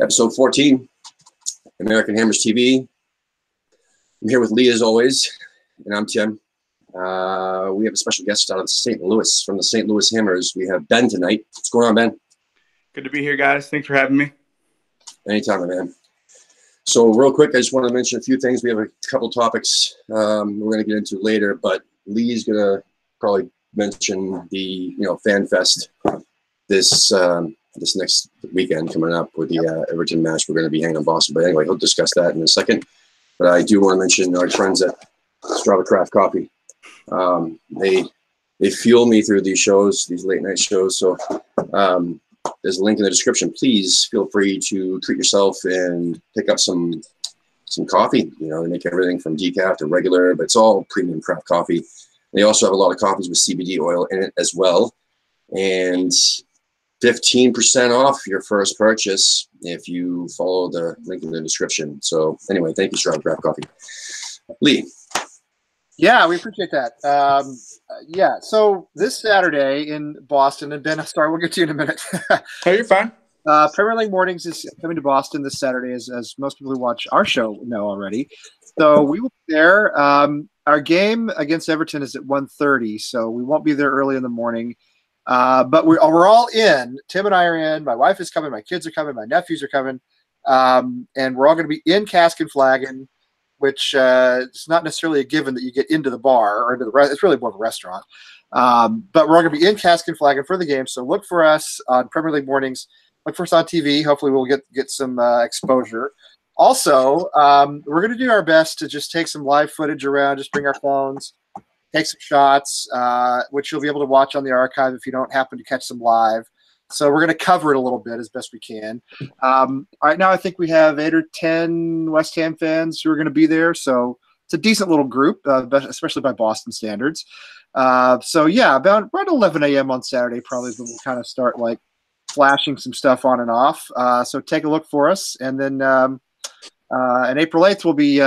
Episode 14, American Hammers TV. I'm here with Lee as always, and I'm Tim. We have a special guest out of St. Louis, from the St. Louis Hammers. We have Ben tonight. What's going on, Ben? Good to be here, guys. Thanks for having me. Anytime, man. So real quick, I just want to mention a few things. We have a couple topics we're going to get into later, but Lee's going to probably mention the Fan Fest this next weekend coming up with the Everton match. We're going to be hanging in Boston, but anyway, he'll discuss that in a second. But I do want to mention our friends at Strava Craft Coffee. They fuel me through these shows, these late night shows. So there's a link in the description. Please feel free to treat yourself and pick up some coffee. They make everything from decaf to regular, but it's all premium craft coffee. They also have a lot of coffees with CBD oil in it as well. And 15% off your first purchase if you follow the link in the description. So anyway, thank you, Strava Craft Coffee. Lee. Yeah, we appreciate that. So this Saturday in Boston, and Ben, sorry, we'll get to you in a minute. Oh, you're fine. Premier League Mornings is coming to Boston this Saturday, as most people who watch our show know already. So we will be there. Our game against Everton is at 1:30, so we won't be there early in the morning. But we're all in. Tim and I are in. My wife is coming. My kids are coming. My nephews are coming. And we're all going to be in Cask and Flagon, which it's not necessarily a given that you get into the bar or into the it's really more of a restaurant. But we're all going to be in Cask and Flagon for the game. So look for us on Premier League Mornings. Look for us on TV. Hopefully we'll get some exposure. Also, we're going to do our best to just take some live footage around, just bring our phones, take some shots, which you'll be able to watch on the archive if you don't happen to catch them live. So we're going to cover it a little bit as best we can. Right now, I think we have 8 or 10 West Ham fans who are going to be there. So it's a decent little group, especially by Boston standards. About 11 a.m. on Saturday probably is when we'll kind of start like flashing some stuff on and off. So take a look for us. And then and April 8th we'll be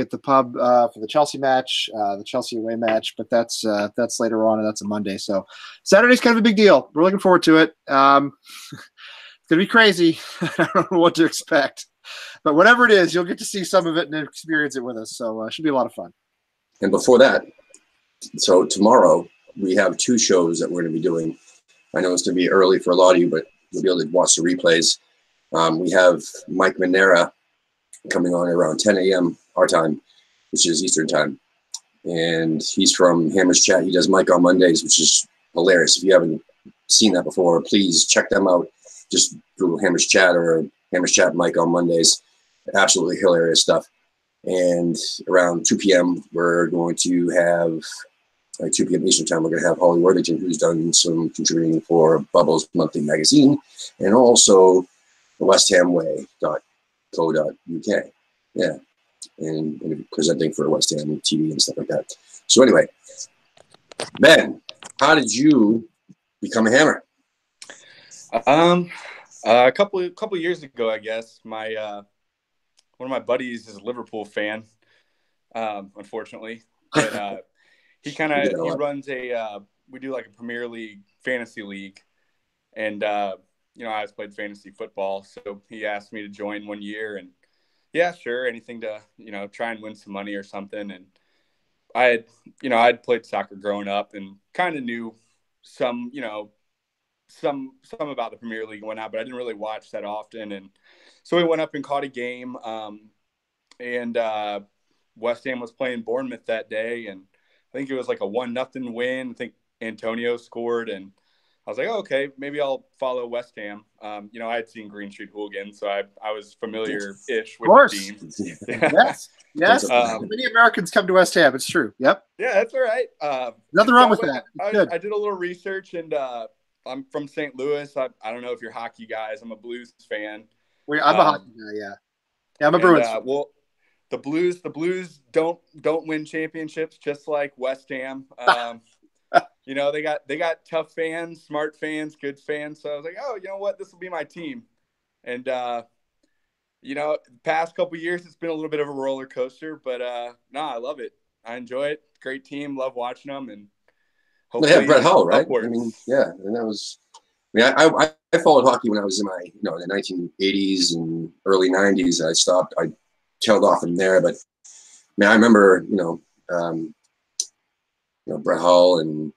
at the pub for the Chelsea match, the Chelsea away match, but that's later on, and that's a Monday. So Saturday's kind of a big deal. We're looking forward to it. It's gonna be crazy. I don't know what to expect, but whatever it is, you'll get to see some of it and experience it with us. So it should be a lot of fun. And before that, so tomorrow we have 2 shows that we're going to be doing. I know it's going to be early for a lot of you, but you'll be able to watch the replays. We have Mike Manera coming on around 10 a.m. our time, which is Eastern time. And he's from Hammers Chat. He does Mike on Mondays, which is hilarious. If you haven't seen that before, please check them out. Just Google Hammers Chat or Hammers Chat Mike on Mondays. Absolutely hilarious stuff. And around 2 p.m., we're going to have, 2 p.m. Eastern time, we're going to have Holly Worthington, who's done some contributing for Bubbles Monthly Magazine, and also the westhamway.co.uk. Yeah. And presenting for West Ham TV and stuff like that. So anyway, Ben, how did you become a Hammer? A couple years ago, I guess, my one of my buddies is a Liverpool fan, unfortunately. But he runs we do like a Premier League fantasy league, and I always played fantasy football, so he asked me to join one year, and yeah, sure, anything to try and win some money or something. And I'd played soccer growing up and kind of knew some about the Premier League and whatnot, but I didn't really watch that often. And so we went up and caught a game, and West Ham was playing Bournemouth that day, and I think it was like a 1-0 win. I think Antonio scored, and I was like, oh, okay, maybe I'll follow West Ham. I had seen Green Street Hooligans, so I was familiar-ish with the team. Yes. Many Americans come to West Ham. It's true. Yep. Yeah, that's all right. Nothing wrong with that. I did a little research, and I'm from St. Louis. I don't know if you're hockey guys. I'm a Blues fan. I'm a hockey guy, yeah. Yeah, I'm a Bruins fan. Well, the Blues don't win championships, just like West Ham. They got tough fans, smart fans, good fans. So I was like, oh, you know what? This will be my team. And, the past couple of years, it's been a little bit of a roller coaster, but I love it. I enjoy it. Great team. Love watching them. And hopefully, Brett Hull, right? Upwards. And that was, I followed hockey when I was in my, the 1980s and early 90s. I stopped. I tailed off from there, but man, I remember, Brett Hull and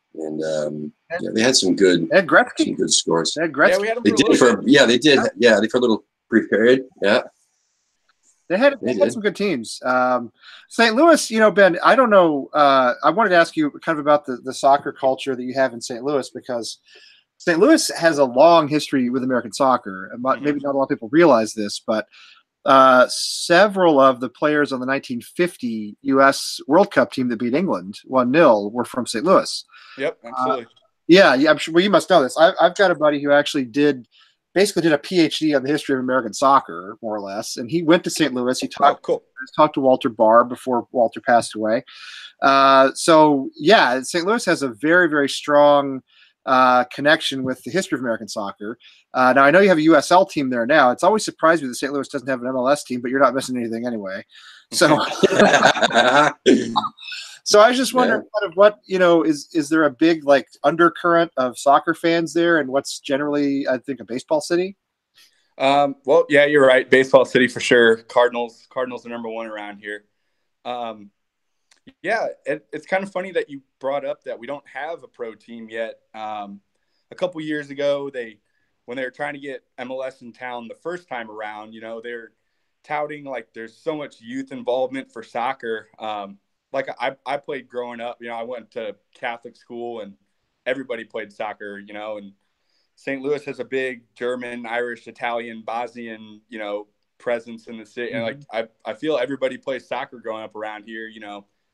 they had some good, Gretzky. some good scores. Ed Gretzky. Yeah, we had them They did for a little brief period. Yeah. They had some good teams. St. Louis, Ben, I don't know. I wanted to ask you kind of about the soccer culture that you have in St. Louis, because St. Louis has a long history with American soccer. Maybe not a lot of people realize this, but several of the players on the 1950 U.S. World Cup team that beat England 1-0 were from St. Louis. Yep, absolutely. Yeah, I'm sure. Well, you must know this. I've got a buddy who actually basically did a PhD on the history of American soccer, more or less, and he went to St. Louis. He talked to Walter Barr before Walter passed away. So yeah, St. Louis has a very, very strong connection with the history of American soccer. Now, I know you have a USL team there now. It's always surprised me that St. Louis doesn't have an MLS team, but you're not missing anything anyway. So, so I was just wondering, kind of what, is there a big undercurrent of soccer fans there, and what's generally, I think, a baseball city? Well, yeah, you're right. Baseball city for sure. Cardinals are number one around here. Yeah, it's kind of funny that you brought up that we don't have a pro team yet. A couple years ago, when they were trying to get MLS in town the first time around, they're touting there's so much youth involvement for soccer. I played growing up. I went to Catholic school and everybody played soccer. And St. Louis has a big German, Irish, Italian, Bosnian, presence in the city. And I feel everybody plays soccer growing up around here.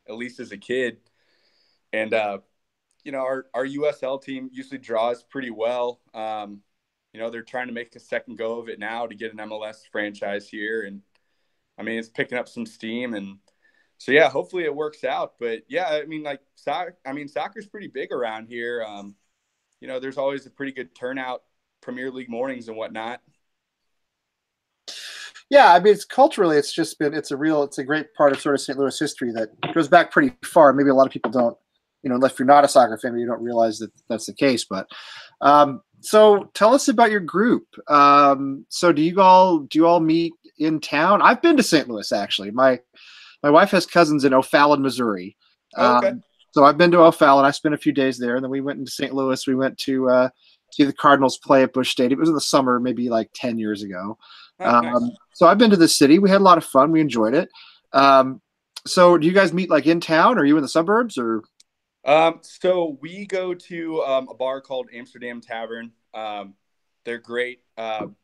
At least as a kid. And, our USL team usually draws pretty well. They're trying to make a second go of it now to get an MLS franchise here. And, it's picking up some steam. And so, yeah, hopefully it works out. But, yeah, soccer's pretty big around here. There's always a pretty good turnout, Premier League mornings and whatnot. Yeah, it's culturally, it's a great part of sort of St. Louis history that goes back pretty far. Maybe a lot of people don't, if you're not a soccer fan, you don't realize that that's the case. But so tell us about your group. So do you all meet in town? I've been to St. Louis, actually. My wife has cousins in O'Fallon, Missouri. Okay. So I've been to O'Fallon. I spent a few days there, and then we went into St. Louis. We went to see the Cardinals play at Busch Stadium. It was in the summer, maybe 10 years ago. Nice. So I've been to the city. We had a lot of fun. We enjoyed it. So do you guys meet in town? Or are you in the suburbs, or? So we go to a bar called Amsterdam Tavern. They're great.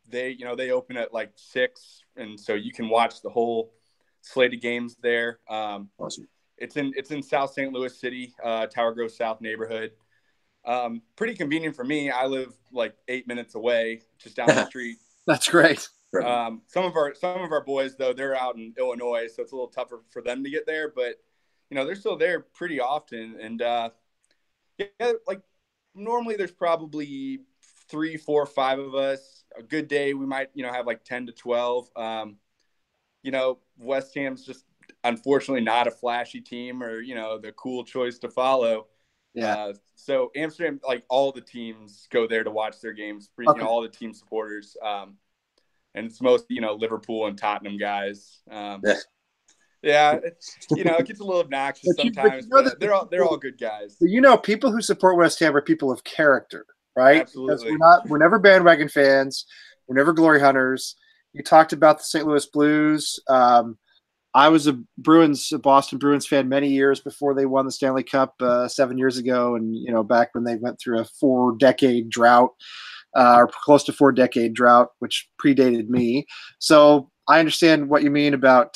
They open at 6, and so you can watch the whole slate of games there. Awesome. It's in South St. Louis City, Tower Grove South neighborhood. Pretty convenient for me. I live 8 minutes away, just down the street. That's great. Some of our boys, though, they're out in Illinois, so it's a little tougher for them to get there. But they're still there pretty often. And normally there's probably 3, 4, 5 of us. A good day we might have 10 to 12. West Ham's just unfortunately not a flashy team or the cool choice to follow. Yeah. So Amsterdam, all the teams go there to watch their games. Okay. All the team supporters. And it's most, Liverpool and Tottenham guys. Yeah, it gets a little obnoxious sometimes, but they're all good guys. But people who support West Ham are people of character, right? Absolutely. We're never bandwagon fans. We're never glory hunters. You talked about the St. Louis Blues. I was a Boston Bruins fan many years before they won the Stanley Cup 7 years ago, and back when they went through a 4-decade drought. Or close to 4-decade drought, which predated me. So I understand what you mean about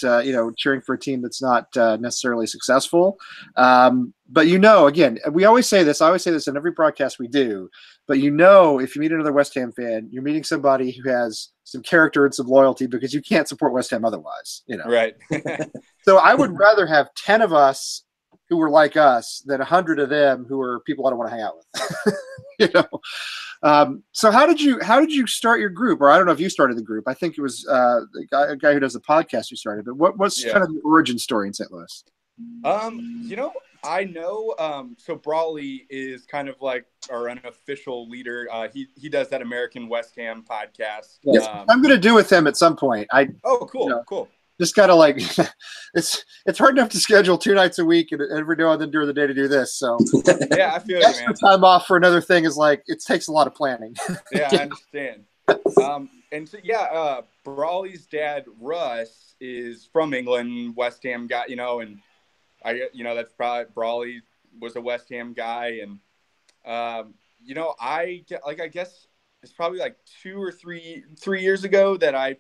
cheering for a team that's not necessarily successful. But again, we always say this. I always say this in every broadcast we do. But if you meet another West Ham fan, you're meeting somebody who has some character and some loyalty, because you can't support West Ham otherwise. Right. So I would rather have 10 of us who were like us than 100 of them who are people I don't want to hang out with. So how did you start your group? Or I don't know if you started the group. I think it was a guy who does the podcast who started. But what's kind of the origin story in St. Louis? I know. So Brawley is kind of like our unofficial leader. He does that American West Ham podcast. Yes. I'm going to do with him at some point. Cool. Cool. Just gotta like, it's hard enough to schedule 2 nights a week and every now and then during the day to do this. So yeah, I feel you, man. Time off for another thing is like, it takes a lot of planning. Yeah, I understand. And so Brawley's dad Russ is from England, West Ham guy, and that's probably Brawley was a West Ham guy, and I guess it's probably like 2 or 3 years ago that I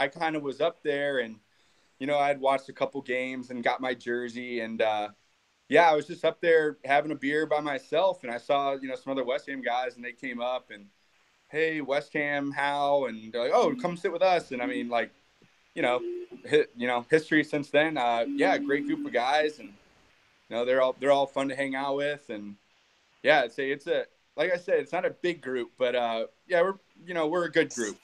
kind of was up there, and I'd watched a couple games and got my jersey, and I was just up there having a beer by myself, and I saw some other West Ham guys, and they came up and, hey, West Ham, how? And they're like, oh, come sit with us. And I mean, like, history since then. Great group of guys, and they're all fun to hang out with, and it's a like I said, it's not a big group, but we're a good group.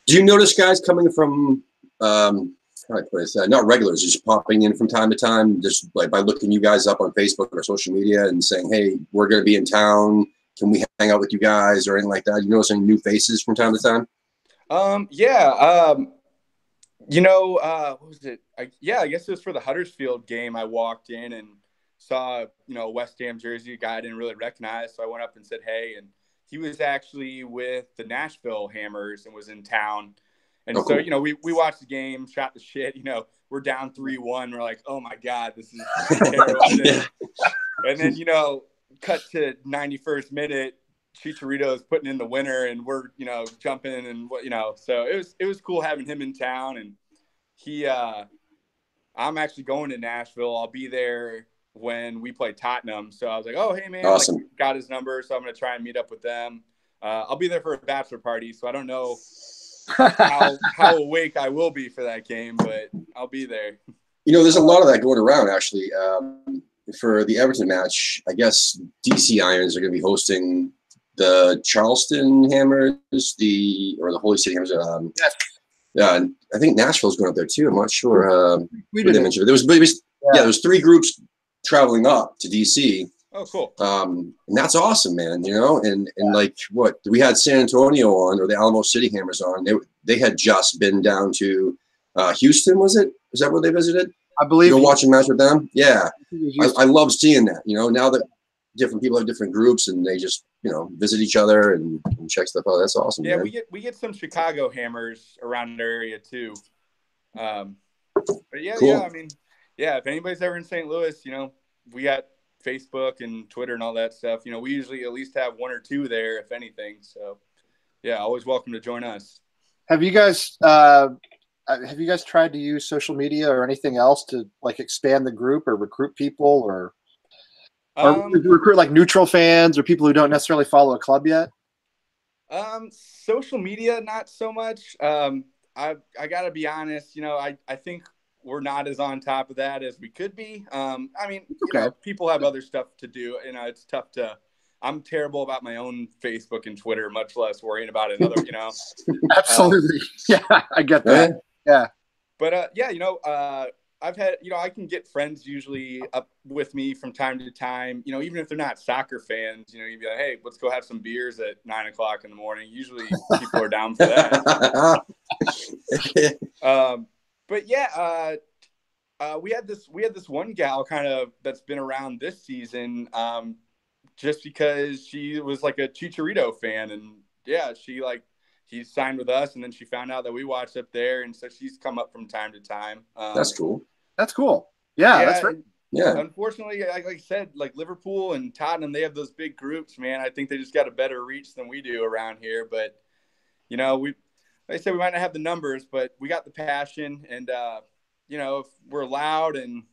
Do you notice guys coming from not regulars, just popping in from time to time, just like by looking you guys up on Facebook or social media and saying, hey, we're going to be in town, can we hang out with you guys or anything like that? You notice any new faces from time to time? What was it? I guess it was for the Huddersfield game. I walked in and saw, a West Ham jersey, a guy I didn't really recognize. So I went up and said, hey, and he was actually with the Nashville Hammers and was in town. And so, cool. We watched the game, shot the shit, we're down 3-1. We're like, oh my God, this is terrible. And then, cut to 91st minute, Chicharito's putting in the winner, and we're, jumping and so it was cool having him in town. And I'm actually going to Nashville. I'll be there when we play Tottenham. So I was like, oh, hey man, awesome. Got his number. So I'm going to try and meet up with them. I'll be there for a bachelor party. So I don't know how awake I will be for that game, but I'll be there. There's a lot of that going around actually. For the Everton match, I guess DC Irons are going to be hosting the Charleston Hammers, the Holy City Hammers. I think Nashville's going up there too. I'm not sure. We didn't mention it. There was 3 groups traveling up to DC. Oh, cool. And that's awesome, man. And like we had San Antonio on, or the Alamo City Hammers on. They had just been down to Houston. Was that where they visited? I believe you're watching match with them. Yeah, I love seeing that. Now that different people have different groups and they just visit each other and check stuff out. That's awesome. Yeah, man. we get some Chicago Hammers around our area too. But yeah, cool. yeah. I mean, yeah. If anybody's ever in St. Louis, we got Facebook and Twitter and all that stuff. We usually at least have 1 or 2 there, if anything. So yeah, always welcome to join us. Have you guys tried to use social media or anything else to like expand the group or recruit people or recruit like neutral fans or people who don't necessarily follow a club yet? Social media, not so much. I gotta be honest, I think we're not as on top of that as we could be. I mean, people have other stuff to do, it's tough to. I'm terrible about my own Facebook and Twitter, much less worrying about another, Absolutely. I get that. Yeah. But I've had, I can get friends usually up with me from time to time, even if they're not soccer fans, you'd be like, hey, let's go have some beers at 9:00 in the morning. Usually people are down for that. But yeah, we had this one gal kind of that's been around this season, just because she was like a Chicharito fan, and yeah, he signed with us, and then she found out that we watched up there, and so she's come up from time to time. That's cool. That's cool. Yeah, that's right. Yeah. Unfortunately, like I said, like Liverpool and Tottenham, they have those big groups, man. I think they just got a better reach than we do around here. But, like I said, we might not have the numbers, but we got the passion, and, if we're loud and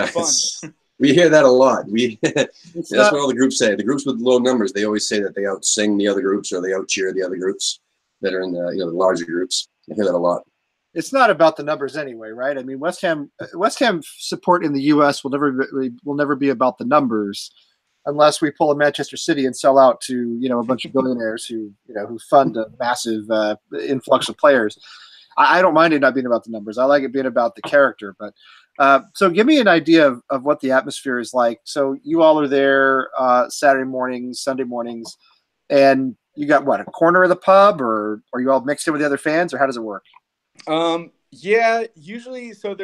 fun. We hear that a lot. That's what all the groups say. The groups with low numbers, they always say that they out-sing the other groups or they out-cheer the other groups that are in the larger groups. I hear that a lot. It's not about the numbers anyway, right? I mean, West Ham support in the U.S. will never be about the numbers, unless we pull a Manchester City and sell out to a bunch of billionaires who fund a massive influx of players. I don't mind it not being about the numbers. I like it being about the character. But so give me an idea of what the atmosphere is like. So you all are there Saturday mornings, Sunday mornings, and you got what, a corner of the pub, or are you all mixed in with the other fans, or how does it work? Yeah, usually. So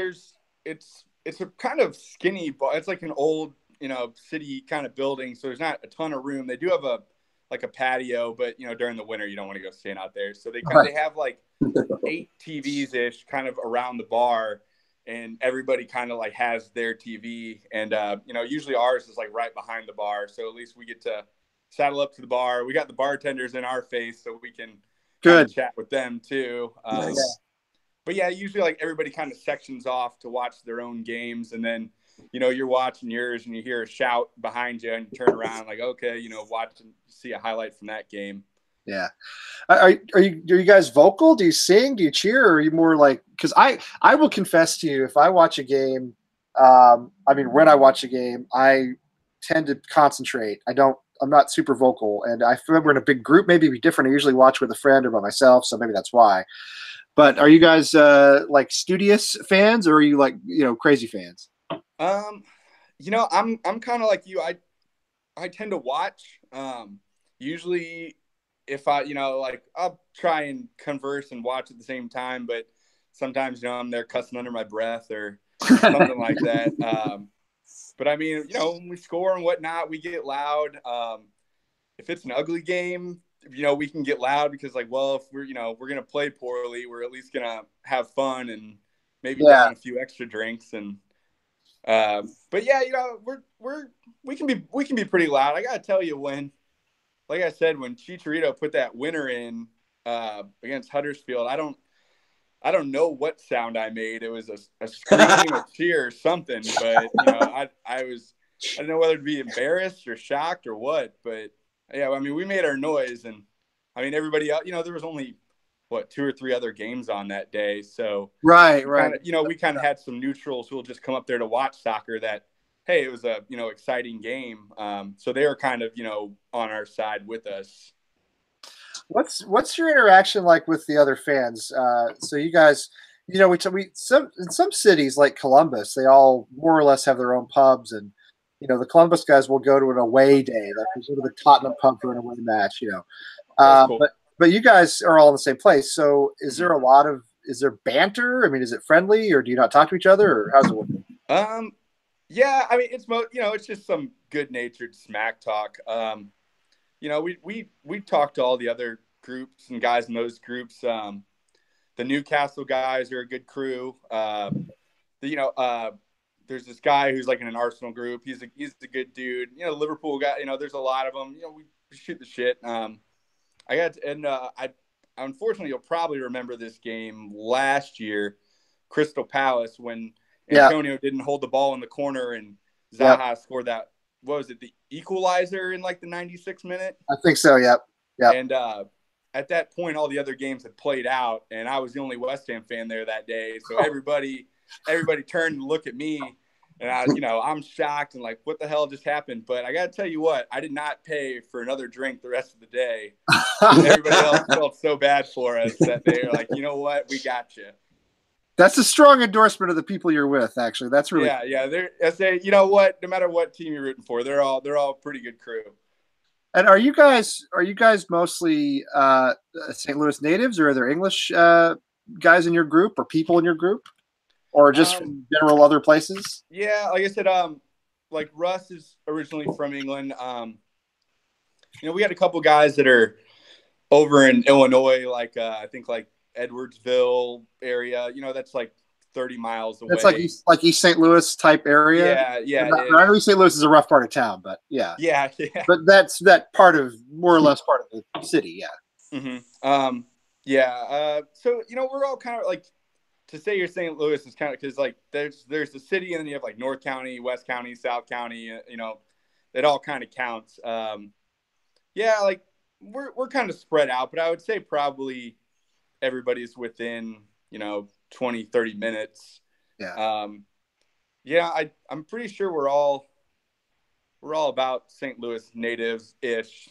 it's a kind of skinny bar. It's like an old, city kind of building. So there's not a ton of room. They do have a patio, but during the winter you don't want to go stand out there. So they have like 8 TVs ish kind of around the bar, and everybody kind of like has their TV. And usually ours is like right behind the bar, so at least we get to saddle up to the bar. We got the bartenders in our face, so we can chat with them too. Nice. But yeah, usually like everybody kind of sections off to watch their own games, and then you're watching yours and you hear a shout behind you and you turn around like, okay, watch and see a highlight from that game. Yeah. Are you guys vocal? Do you sing? Do you cheer? Or are you more like, because I will confess to you, if I watch a game, when I watch a game, I tend to concentrate. I'm not super vocal. And I remember in a big group, maybe it'd be different. I usually watch with a friend or by myself. So maybe that's why. But are you guys like studious fans, or are you like, crazy fans? I'm kind of like you. I tend to watch. Usually if I'll try and converse and watch at the same time, but sometimes, I'm there cussing under my breath or something like that. But I mean, when we score and whatnot, we get loud. If it's an ugly game, we can get loud because if we're going to play poorly, we're at least going to have fun and maybe down a few extra drinks. And, but yeah, we can be pretty loud. I got to tell you, like I said, when Chicharito put that winner in against Huddersfield, I don't know what sound I made. It was a scream, a cheer, or something. But I don't know whether to be embarrassed or shocked or what. But yeah, I mean, we made our noise, and I mean, everybody else. There was only 2 or 3 other games on that day, so right. We kind of had some neutrals who will just come up there to watch soccer. That, hey, it was a exciting game. So they were kind of on our side with us. What's your interaction like with the other fans? So you guys, in some cities like Columbus, they all more or less have their own pubs, and the Columbus guys will go to an away day, like they go to the Tottenham pub for an away match. Cool. But you guys are all in the same place. So is there is there banter? I mean, is it friendly, or do you not talk to each other, or how's it work? Yeah, I mean, it's just some good-natured smack talk. We talk to all the other groups and guys in those groups. The Newcastle guys are a good crew. There's this guy who's like in an Arsenal group. He's a good dude. Liverpool guy. There's a lot of them. We shoot the shit. Unfortunately, you'll probably remember this game last year, Crystal Palace, when Antonio didn't hold the ball in the corner and Zaha scored that. What was it? The equalizer in like the 96th minute? I think so. Yep. And at that point, all the other games had played out, and I was the only West Ham fan there that day. So everybody turned to look at me, and I'm shocked and like, what the hell just happened? But I got to tell you what, I did not pay for another drink the rest of the day. Everybody else felt so bad for us that they were like, you know what, we got you. That's a strong endorsement of the people you're with. Actually, that's really cool. I say, you know what? No matter what team you're rooting for, they're all a pretty good crew. And are you guys mostly St. Louis natives, or are there English guys in your group, or people in your group, or just from general other places? Yeah, like I said, like Russ is originally from England. We had a couple guys that are over in Illinois, like I think like Edwardsville area, that's like 30 miles away. That's like East St. Louis type area. Yeah. I know East St. Louis is a rough part of town, but yeah. But that's that part of more or less part of the city. Yeah. Mm-hmm. So we're all kind of like, to say you're St. Louis is kind of because like there's the city, and then you have like North County, West County, South County. It all kind of counts. Like we're kind of spread out, but I would say probably everybody's within 20, 30 minutes. I'm pretty sure we're all about St. Louis natives ish.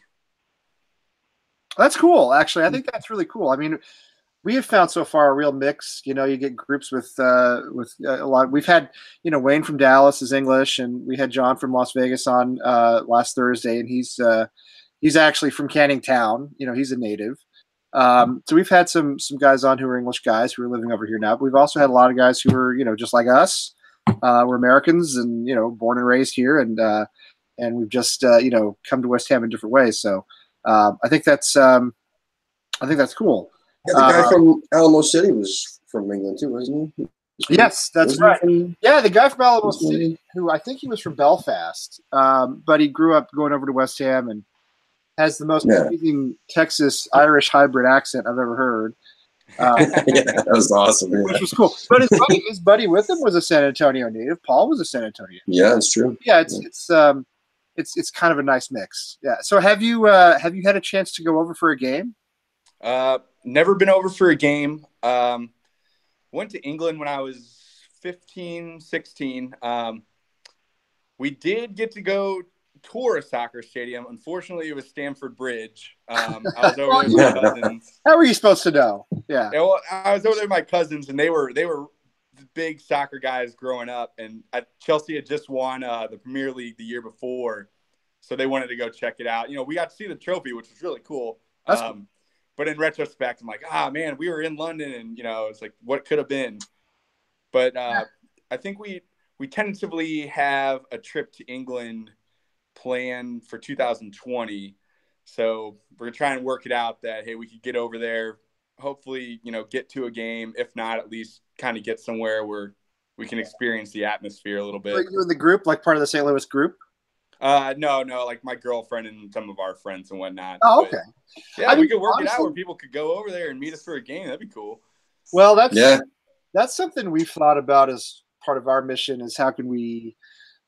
That's cool. Actually, I think that's really cool. I mean, we have found so far a real mix. You know, you get groups with a lot. We've had, you know, Wayne from Dallas is English, and we had John from Las Vegas on last Thursday, and he's actually from Canning Town. You know, he's a native. So we've had some guys on who are English guys who are living over here now. But we've also had a lot of guys who are, you know, just like us. We're Americans and, you know, born and raised here, and we've just you know, come to West Ham in different ways. So I think that's cool. Yeah, the guy from Alamo City was from England too, wasn't he? Yes, that's right. Yeah, the guy from Alamo City, who I think he was from Belfast, but he grew up going over to West Ham and has the most amazing Texas-Irish hybrid accent I've ever heard. Yeah, that was awesome. Yeah. Which was cool. But his buddy with him was a San Antonio native. Paul was a San Antonio native. Yeah, that's true. Yeah, it's kind of a nice mix. Yeah. So have you had a chance to go over for a game? Never been over for a game. Went to England when I was 15, 16. We did get to go tour a soccer stadium. Unfortunately, it was Stamford Bridge. I was over there with my cousins. How were you supposed to know? Yeah. Well, I was over there with my cousins, and they were big soccer guys growing up. And Chelsea had just won the Premier League the year before, so they wanted to go check it out. You know, we got to see the trophy, which was really cool. That's cool. But in retrospect, I'm like, man, we were in London, and, you know, it's like what could have been. But I think we tentatively have a trip to England planned for 2020. So we're going to try and work it out that, hey, we could get over there, hopefully, you know, get to a game. If not, at least kind of get somewhere where we can experience the atmosphere a little bit. Are you in the group, like part of the St. Louis group? No, like my girlfriend and some of our friends and whatnot. Oh, okay. Yeah, we could work it out where people could go over there and meet us for a game. That'd be cool. Well, that's something we've thought about as part of our mission, is how can we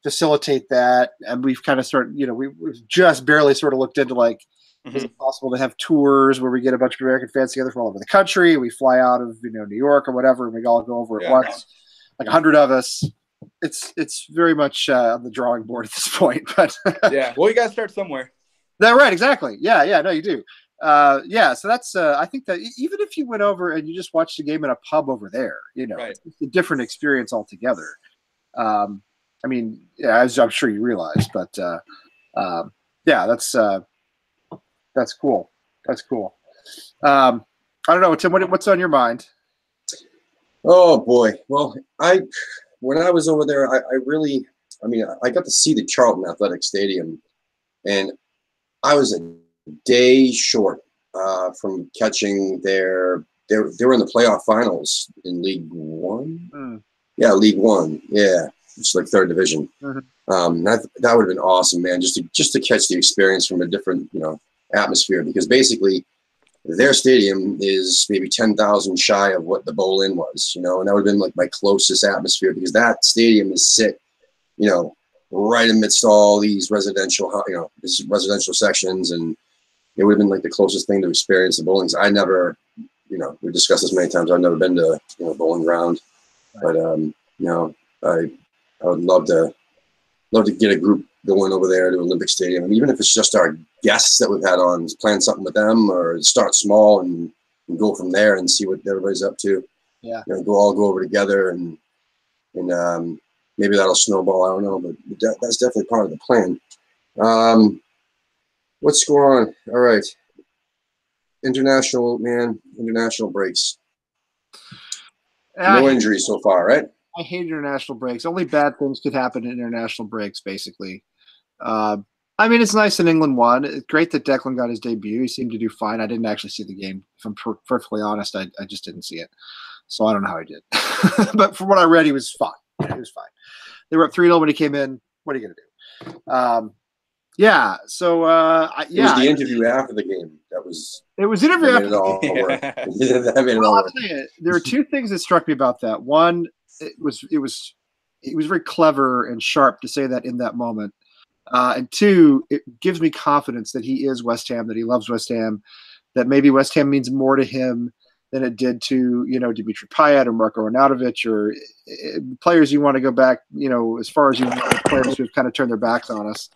facilitate that. And we've kind of started, you know, we've just barely sort of looked into, like, is it possible to have tours where we get a bunch of American fans together from all over the country? We fly out of, you know, New York or whatever, and we all go over at once, like 100 of us. It's very much on the drawing board at this point, but yeah. Well, you got to start somewhere. That's right. Exactly. Yeah. No, you do. So that's. I think that even if you went over and you just watched the game in a pub over there, you know, it's a different experience altogether. I mean, yeah, as I'm sure you realize, but yeah, that's cool. That's cool. I don't know, Tim. What's on your mind? Oh boy. Well, when I was over there, I got to see the Charlton Athletic Stadium, and I was a day short from catching they were in the playoff finals in League One. Yeah, League One. Yeah, it's like third division. That would have been awesome, man. Just to catch the experience from a different, you know, atmosphere, because basically their stadium is maybe 10,000 shy of what the Bowl-In was, you know, and that would have been like my closest atmosphere, because that stadium is sit, you know, right amidst all these residential sections, and it would have been like the closest thing to experience the bowlings. I never, you know, we've discussed this many times, I've never been to, you know, bowling ground, but you know, I would love to get a group going over there to Olympic Stadium, and even if it's just our guests that we've had on, plan something with them, or start small and go from there and see what everybody's up to. Yeah, you know, go over together, and maybe that'll snowball. I don't know, but that's definitely part of the plan. What's going on? All right, international breaks. No injuries so far, right? I hate international breaks. Only bad things could happen in international breaks, basically. I mean, it's nice that England won. It's great that Declan got his debut. He seemed to do fine. I didn't actually see the game. If I'm perfectly honest, I just didn't see it. So I don't know how he did. But from what I read, he was fine. He was fine. They were up 3-0 when he came in. What are you going to do? Yeah. So, It was the interview after the game. It was interview after the game. Well, I'll tell you, there are two things that struck me about that. One, it was very clever and sharp to say that in that moment. And two, it gives me confidence that he is West Ham, that he loves West Ham, that maybe West Ham means more to him than it did to, you know, Dimitri Payet or Marko Arnautovic, or players you want to go back, you know, as far as you want, players who have kind of turned their backs on us.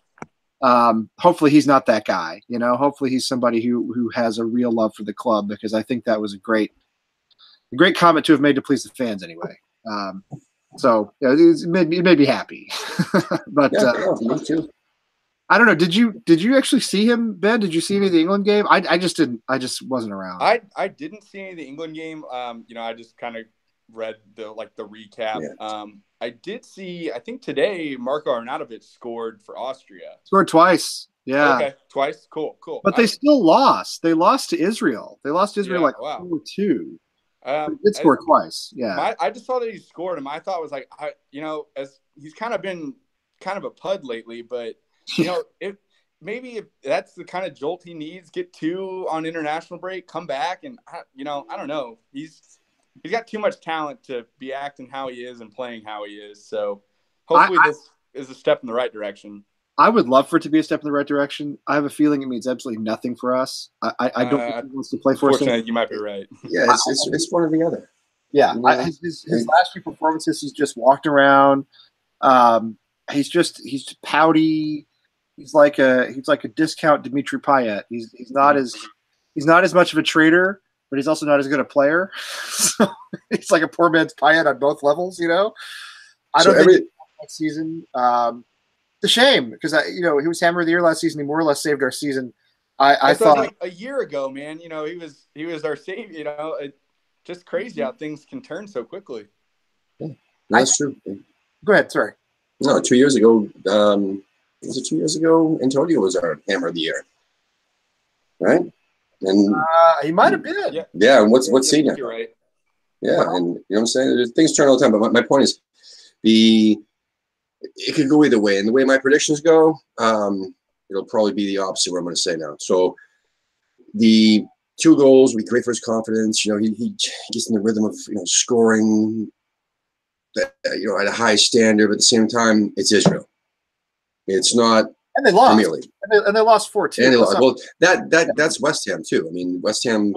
Hopefully he's not that guy, you know. Hopefully he's somebody who has a real love for the club, because I think that was a great a great comment to have made to please the fans anyway. So it made me happy. But me too. I don't know. Did you actually see him, Ben? Did you see any of the England game? I just didn't. I just wasn't around. I didn't see any of the England game. I just kind of read the recap. Yeah. I did see. I think today Marko Arnautovic scored for Austria. Scored twice. Yeah. Okay, twice. Cool. But they still lost. They lost to Israel. They lost to Israel 4-2. They did score twice. Yeah. I just saw that he scored him. I thought it was like, as he's kind of been kind of a pud lately, but if that's the kind of jolt he needs, get 2 on international break, come back, and I don't know. He's got too much talent to be acting how he is and playing how he is. So hopefully this is a step in the right direction. I would love for it to be a step in the right direction. I have a feeling it means absolutely nothing for us. I don't think he wants to play for us. Unfortunately, you might be right. Yeah, it's one or the other. Yeah, his last few performances, he's just walked around. He's pouty. He's like a discount Dimitri Payet. He's not as much of a trader, but he's also not as good a player. So it's like a poor man's Payet on both levels. I don't think next season. It's a shame because he was Hammer of the Year last season. He more or less saved our season. I thought a year ago, man. He was our savior. It's just crazy how things can turn so quickly. Yeah, that's true. Go ahead. Sorry. No, 2 years ago. Was it 2 years ago? Antonio was our Hammer of the Year, right? And he might have been. Yeah. And what's seen You're right. Yeah, and you know what I'm saying? Things turn all the time. But my point is, it could go either way. And the way my predictions go, it'll probably be the opposite of what I'm going to say now. So the 2 goals will be great for his confidence. He gets in the rhythm of scoring at a high standard. But at the same time, it's Israel. It's not. And they lost. Premier League. And they lost 4-2. And they lost. Well, that's West Ham too. I mean, West Ham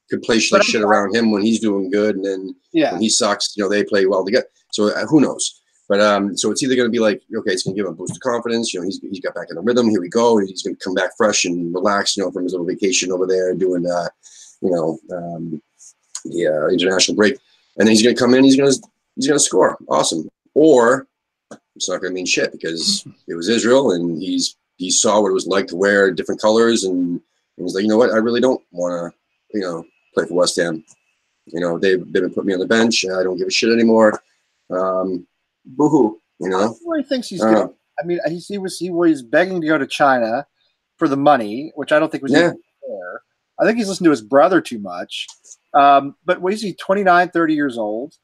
could play shit around him when he's doing good, and then when he sucks, they play well together. So who knows? But so it's either going to be like, okay, it's going to give him a boost of confidence. He's got back in the rhythm. Here we go. He's going to come back fresh and relax, from his little vacation over there doing, the international break. And then he's going to come in. He's going to score. Awesome. Or it's not going to mean shit because it was Israel and he saw what it was like to wear different colors and he's like, you know what? I really don't want to, play for West Ham. They've been putting me on the bench. I don't give a shit anymore. Boo-hoo, Where he thinks he's good. I mean, he was begging to go to China for the money, which I don't think was even fair. I think he's listened to his brother too much. But what is he, 29, 30 years old?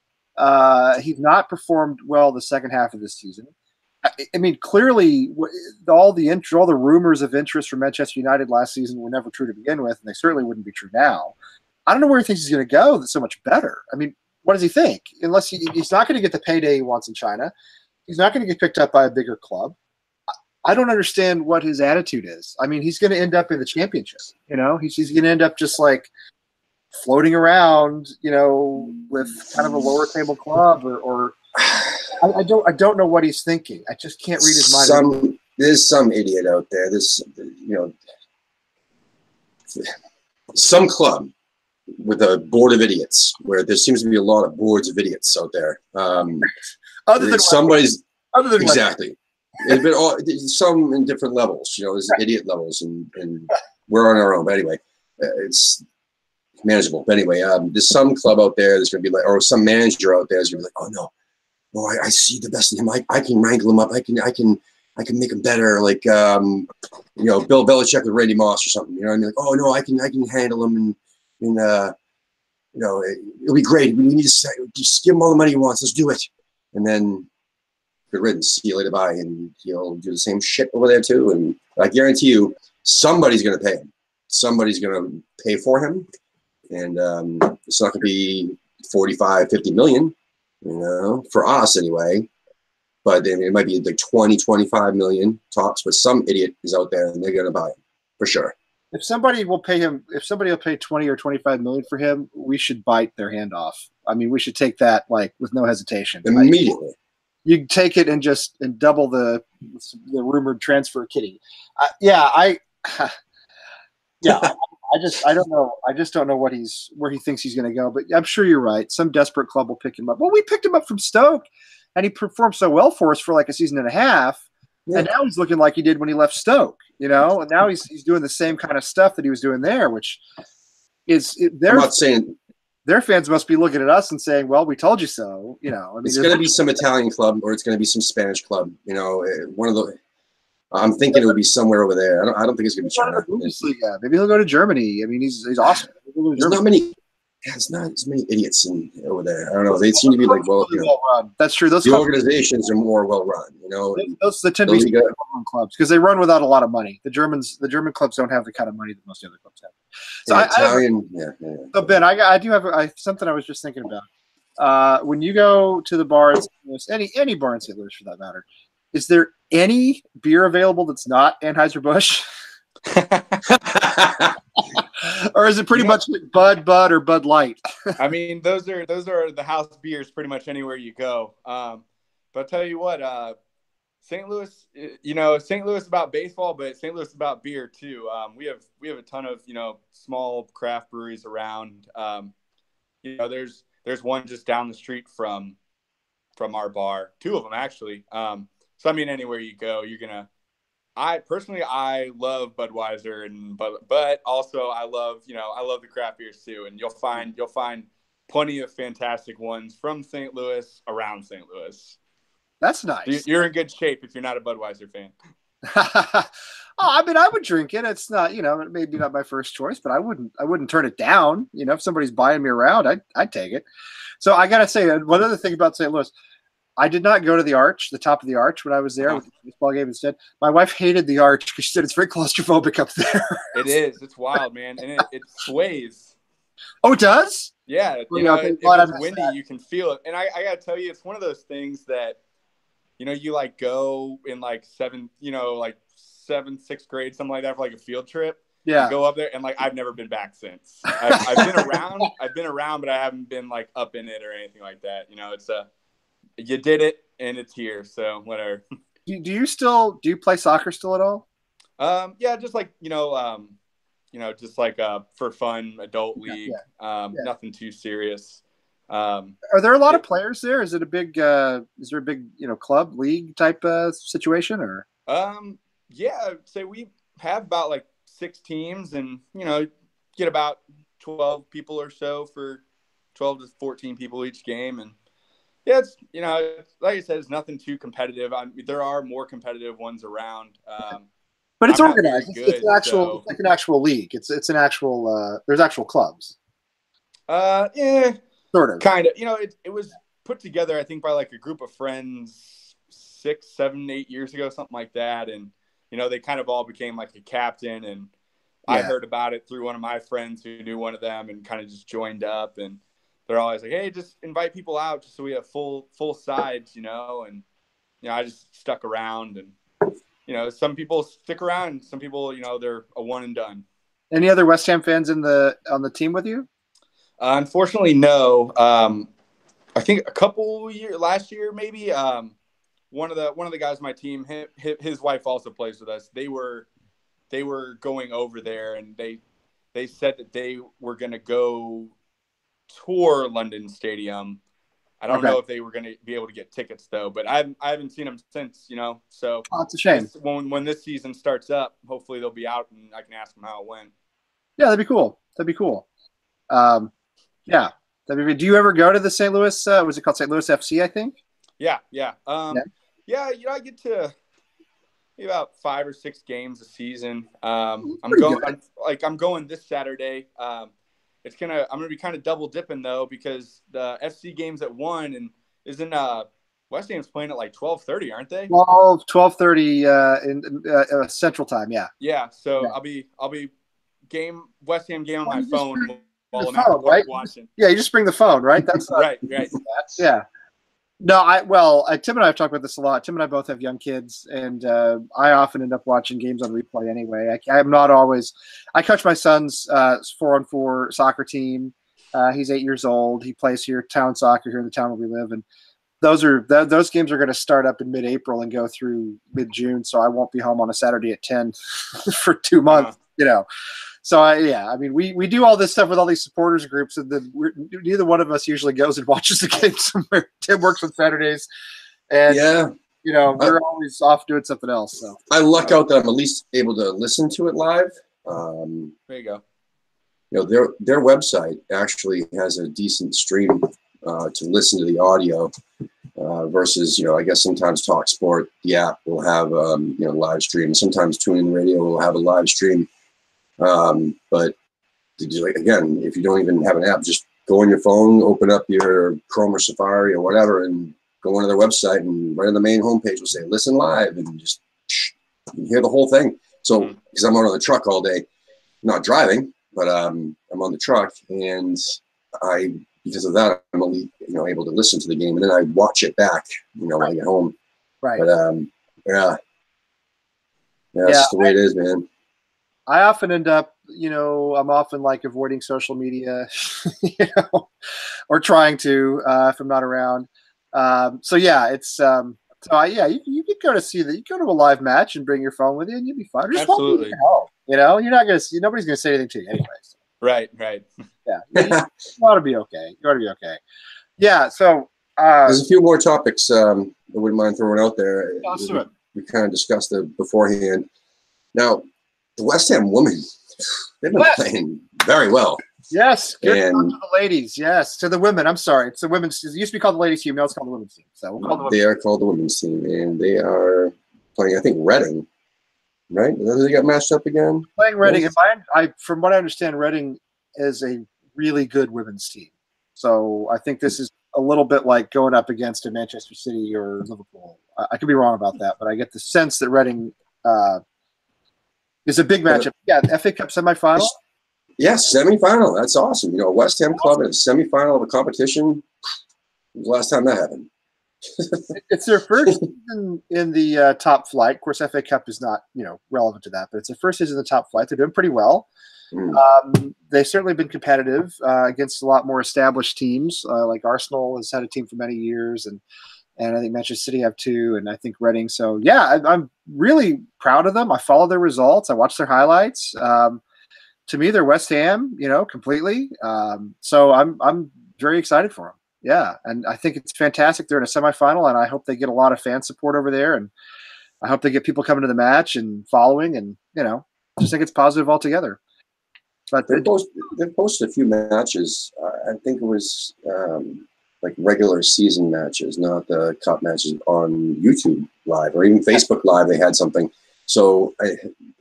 He's not performed well the second half of this season. I mean, clearly, all the rumors of interest from Manchester United last season were never true to begin with, and they certainly wouldn't be true now. I don't know where he thinks he's going to go that's so much better. I mean, what does he think? Unless he's not going to get the payday he wants in China. He's not going to get picked up by a bigger club. I don't understand what his attitude is. I mean, he's going to end up in the championship. He's going to end up just like floating around, with kind of a lower table club or I don't know what he's thinking. I just can't read his mind. There's some idiot out there. Some club with a board of idiots, where there seems to be a lot of boards of idiots out there. Other than exactly. There's been some in different levels. There's idiot levels, and we're on our own. But anyway, it's manageable. But anyway, there's some club out there that's going to be like, or some manager out there is going to be like, oh no, I see the best in him. I can wrangle him up. I can make him better. Like Bill Belichick with Randy Moss or something. What I mean? Like, oh no, I can handle him and it'll be great. We need to just give him all the money he wants. Let's do it. And then good riddance. See you later. Bye. And he'll do the same shit over there too. And I guarantee you, somebody's going to pay him. Somebody's going to pay for him. And it's not going to be 45, 50 million, for us anyway. But it might be like 20, 25 million tops. But some idiot is out there and they're going to buy him for sure. If somebody will pay 20 or 25 million for him, we should bite their hand off. I mean, we should take that with no hesitation. Immediately. You take it and double the rumored transfer kitty. I I don't know. I just don't know where he thinks he's going to go. But I'm sure you're right. Some desperate club will pick him up. Well, we picked him up from Stoke, and he performed so well for us for like a season and a half. Yeah. And now he's looking like he did when he left Stoke, and now he's doing the same kind of stuff that he was doing there, which is I'm not saying their fans must be looking at us and saying, "Well, we told you so." I mean, it's going to be some Italian club, or it's going to be some Spanish club. One of the. I'm thinking it would be somewhere over there. I don't think it's going to be China. Bundesliga. Maybe he'll go to Germany. I mean, he's awesome. There's not as many idiots over there. I don't know. They seem to be like well run. That's true. Those the organizations are more well run. Those tend to be clubs because they run without a lot of money. The German clubs don't have the kind of money that most other clubs have. So Italian. So Ben, I do have something I was just thinking about. When you go to the bar in St. Louis, any bar in St. Louis for that matter, is there any beer available that's not Anheuser-Busch? Or is it pretty much like Bud, or Bud Light? I mean, those are the house beers pretty much anywhere you go. But I'll tell you what, St. Louis, St. Louis about baseball, but St. Louis about beer too. We have a ton of small craft breweries around. There's one just down the street from our bar, two of them actually. So I mean, anywhere you go, you're gonna. I love Budweiser but also I love the craft beers too, and you'll find plenty of fantastic ones from St. Louis around St. Louis. That's nice. You're in good shape if you're not a Budweiser fan. I mean, I would drink it. It's not, maybe not my first choice, but I wouldn't turn it down. If somebody's buying me around, I'd take it. So I gotta say one other thing about St. Louis. I did not go to the top of the arch when I was there with the baseball game instead. My wife hated the arch because she said it's very claustrophobic up there. It is. It's wild, man. And it sways. Oh, it does? Yeah. If it's windy, you can feel it. And I got to tell you, it's one of those things that, you like go in like seventh, sixth grade, something like that for like a field trip. Yeah. You go up there and like, I've never been back since. I've been around, but I haven't been like up in it or anything like that. It's you did it and it's here, so whatever. Do you play soccer still at all? Yeah, just like just like for fun adult league. Nothing too serious. Are there a lot of players there? Is it a big club league type situation or? Yeah, I'd say we have about like 6 teams, and get about 12 people or so for 12 to 14 people each game, and yeah, it's like I said, it's nothing too competitive. There are more competitive ones around, but it's organized. It's like an actual league. It's an actual. There's actual clubs. Yeah, sort of. Kind of. It was put together, I think, by like a group of friends 6, 7, 8 years ago, something like that, and they kind of all became like a captain, and I heard about it through one of my friends who knew one of them, and kind of just joined up and. They're always like, hey, just invite people out just so we have full sides, and I just stuck around, and some people stick around, and some people, they're a one and done. Any other West Ham fans on the team with you? Unfortunately, no. I think last year maybe. One of the guys on my team, his wife also plays with us. They were going over there, and they said that they were going to go tour London Stadium. I don't know if they were going to be able to get tickets though, but I haven't seen them since, so it's a shame. When this season starts up, hopefully they'll be out and I can ask them how it went. Yeah, that'd be cool. Yeah, do you ever go to the St. Louis, was it called St. Louis FC, I think? Yeah. I get to about 5 or 6 games a season. I'm going this Saturday. I'm gonna be kind of double dipping though, because the FC game's at 1, and isn't West Ham's playing at like 12:30, aren't they? 12:30 in Central Time, yeah. Yeah, so yeah. I'll be West Ham game on my phone while I'm right? watching. Yeah, you just bring the phone, right? That's right. Yeah. No, Tim and I have talked about this a lot. Tim and I both have young kids, and I often end up watching games on replay anyway. I'm not always. I coach my son's 4-on-4 soccer team. He's 8 years old. He plays here, town soccer here in the town where we live, and those games are going to start up in mid-April and go through mid-June. So I won't be home on a Saturday at 10 for 2 months. So I mean, we do all this stuff with all these supporters groups, and then neither one of us usually goes and watches the game somewhere. Tim works on Saturdays, and we're always off doing something else. So I luck out that I'm at least able to listen to it live. There you go. Their website actually has a decent stream to listen to the audio versus I guess sometimes Talk Sport, the app, will have live stream. Sometimes TuneIn Radio will have a live stream. But again, if you don't even have an app, just go on your phone, open up your Chrome or Safari or whatever, and go onto their website, and right on the main homepage will say "Listen Live," and just you hear the whole thing. So because I'm out on the truck all day, not driving, but I'm on the truck, and because of that, I'm only able to listen to the game, and then I watch it back, when I get home. Right. But that's just the way it is, man. I often end up, I'm often like avoiding social media, or trying to if I'm not around. So yeah, it's you could go to see that. You go to a live match and bring your phone with you, and you'd be fine. Just absolutely. You're not gonna see. Nobody's gonna say anything to you anyway. So. Right. Yeah, you ought to be okay. You ought to be okay. Yeah. So there's a few more topics I wouldn't mind throwing out there. Let's do it. We kind of discussed it beforehand. Now, the West Ham women, they've been playing very well. Yes, good to the ladies. Yes, to the women. I'm sorry, it's the women's. It used to be called the ladies' team. Now it's called the women's team. So we'll call they are called the women's team, and they are playing, I think, Reading. Right? They got matched up again. Playing Reading. Yes. From what I understand, Reading is a really good women's team. So I think this is a little bit like going up against a Manchester City or Liverpool. I could be wrong about that, but I get the sense that Reading is a big matchup. Yeah, FA Cup semifinal. Yes, semifinal. That's awesome. West Ham club in a semifinal of a competition. When was the last time that happened? It's their first season in the top flight. Of course, FA Cup is not relevant to that, but it's their first season in the top flight. They're doing pretty well. They've certainly been competitive against a lot more established teams. Like Arsenal has had a team for many years, and I think Manchester City have two, and I think Reading. So yeah, I'm really proud of them. I follow their results. I watch their highlights. To me, they're West Ham, completely. So I'm very excited for them. Yeah, and I think it's fantastic. They're in a semifinal, and I hope they get a lot of fan support over there, and I hope they get people coming to the match and following, and just think it's positive altogether. But they've posted a few matches. I think it was like regular season matches, not the cup matches, on YouTube Live or even Facebook Live. They had something. So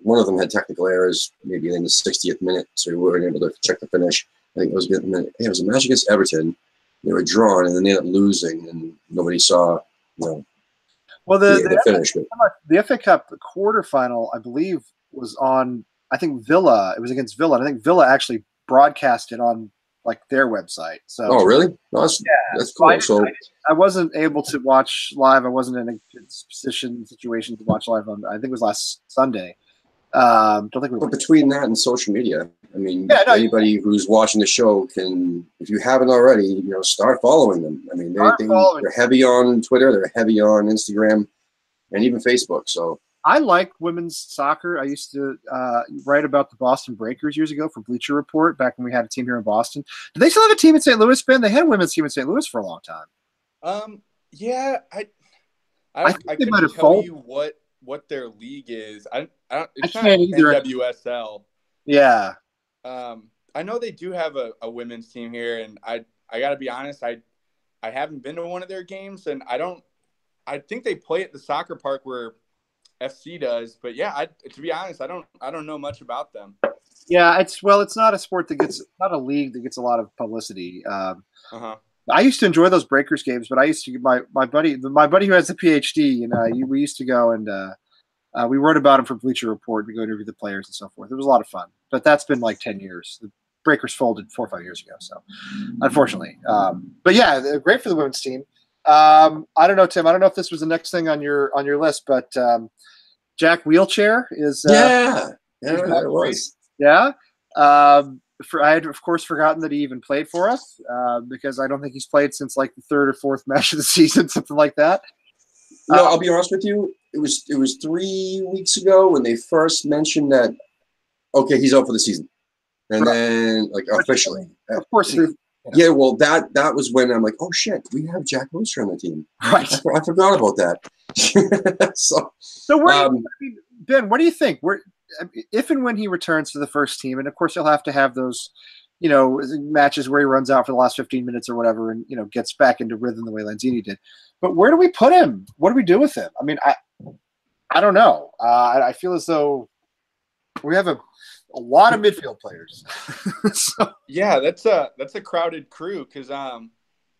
one of them had technical errors, maybe in the 60th minute, so we weren't able to check the finish. I think it was a match against Everton. They were drawn, and then they ended up losing, and nobody saw, well, the finish. The FA Cup quarterfinal, I believe, was on, I think, Villa. It was against Villa, and I think Villa actually broadcast it on their website. So, oh, really? No, that's cool. So I wasn't able to watch live. I wasn't in a good situation to watch live on. I think it was last Sunday. Don't think we. But between that and social media, I mean, anybody who's watching the show can, if you haven't already, start following them. I mean, they're heavy on Twitter, they're heavy on Instagram, and even Facebook. So I like women's soccer. I used to write about the Boston Breakers years ago for Bleacher Report back when we had a team here in Boston. Do they still have a team in St. Louis, Ben? They had a women's team in St. Louis for a long time. Yeah, I think they might have tell you what their league is. It's not NWSL. Yeah. I know they do have a women's team here, and I got to be honest, I haven't been to one of their games, and I think they play at the soccer park where FC does, but yeah, to be honest, I don't know much about them. Yeah, it's not a sport not a league that gets a lot of publicity. I used to enjoy those Breakers games, but I used to my buddy who has a PhD, and we used to go and we wrote about him for Bleacher Report. We go interview the players and so forth. It was a lot of fun, but that's been like 10 years. The Breakers folded 4 or 5 years ago, so unfortunately. But yeah, great for the women's team. I don't know, Tim. I don't know if this was the next thing on your list, but Jack Wheelchair is it was. Yeah. I had, of course, forgotten that he even played for us because I don't think he's played since like the 3rd or 4th match of the season, something like that. No, I'll be honest with you. It was 3 weeks ago when they first mentioned that, okay, he's out for the season. and then like officially. Of course, he. Yeah, well, that was when I'm like, oh shit, we have Jack Wilshere on the team. Right. I forgot about that. so where Ben, what do you think? If and when he returns to the first team, and of course he'll have to have those, matches where he runs out for the last 15 minutes or whatever, and gets back into rhythm the way Lanzini did. But where do we put him? What do we do with him? I mean, I don't know. I feel as though we have a lot of midfield players. So. Yeah, that's a crowded crew because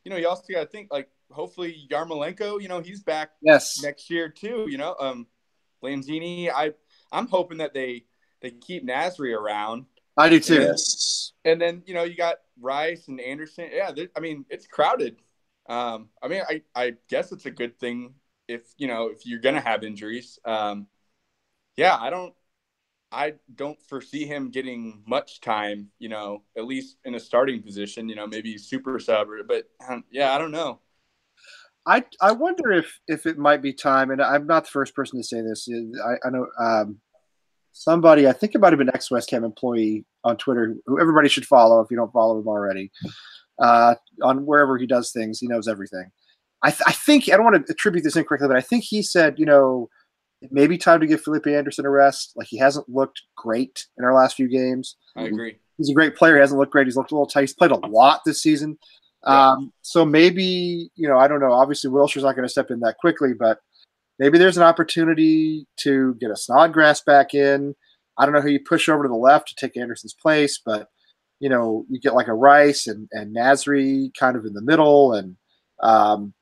you also got to think like hopefully Yarmolenko, he's back next year too. Lanzini, I'm hoping that they keep Nasri around. I do too. Yes. And then you got Rice and Anderson. Yeah, it's crowded. I guess it's a good thing if you're gonna have injuries. I don't foresee him getting much time, at least in a starting position, maybe super sub, but I don't know. I wonder if it might be time, and I'm not the first person to say this. I know somebody, I think it might have been ex-West Ham employee on Twitter, who everybody should follow if you don't follow him already, on wherever he does things. He knows everything. I think, I don't want to attribute this incorrectly, but I think he said, it may be time to give Felipe Anderson a rest. Like, he hasn't looked great in our last few games. I agree. He's a great player. He hasn't looked great. He's looked a little tight. He's played a lot this season. So maybe, I don't know. Obviously, Wilshere's not going to step in that quickly, but maybe there's an opportunity to get a Snodgrass back in. I don't know who you push over to the left to take Anderson's place, but, you get like a Rice and Nasri kind of in the middle, and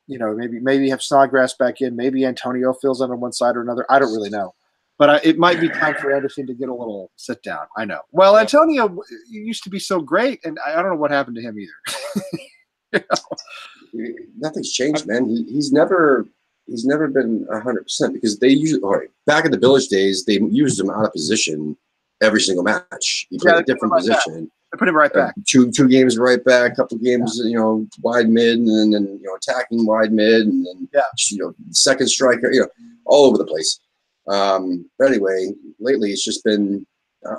maybe have Snodgrass back in. Maybe Antonio fills in on one side or another. I don't really know. But it might be time for Anderson to get a little sit down. I know. Well, Antonio used to be so great, and I don't know what happened to him either. Nothing's changed, man. He's never been 100% because they usually back in the Village days they used him out of position every single match. He played a different position. I put him right back. Two games right back, a couple games, wide mid, and then attacking wide mid, and then second striker, all over the place. But anyway, lately it's just been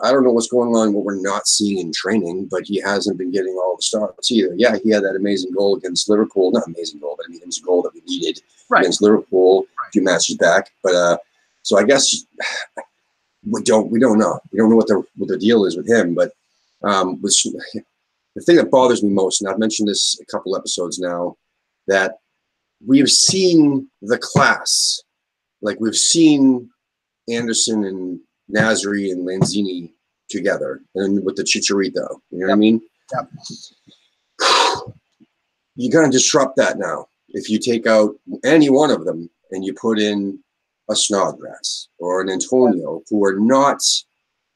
I don't know what's going on, what we're not seeing in training, but he hasn't been getting all the starts either. Yeah, he had that amazing goal against Liverpool. Not amazing goal, but it was a goal that we needed against Liverpool a few matches back. But so I guess we don't know. We don't know what the deal is with him. But the thing that bothers me most, and I've mentioned this a couple episodes now, that we've seen the class. Like we've seen Anderson and Nasri and Lanzini together, and with the Chicharito, you know what I mean? Yep. You're going to disrupt that now. If you take out any one of them and you put in a Snodgrass or an Antonio, who are not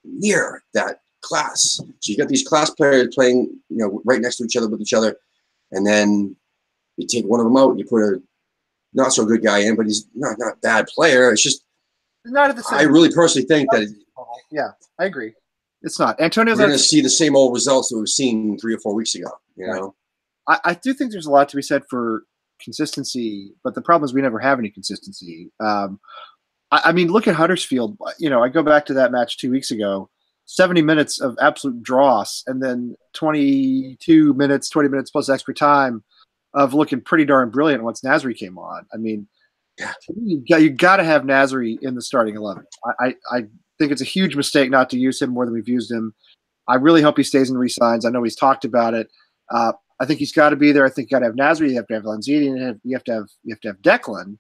near that class. So you got these class players playing, right next to each other with each other, and then you take one of them out and you put a not so good guy in, but he's not a bad player. It's just not at the same. I really personally think that. Yeah, I agree. It's not. Antonio's going to see the same old results that we've seen 3 or 4 weeks ago. You know, I do think there's a lot to be said for consistency, but the problem is we never have any consistency. I mean, look at Huddersfield. I go back to that match 2 weeks ago. 70 minutes of absolute dross, and then 20 minutes plus extra time of looking pretty darn brilliant once Nasri came on. I mean, you got to have Nasri in the starting 11. I think it's a huge mistake not to use him more than we've used him. I really hope he stays and resigns. I know he's talked about it. I think he's got to be there. I think you got to have Nasri. You have to have Lanzini, and you have to have Declan.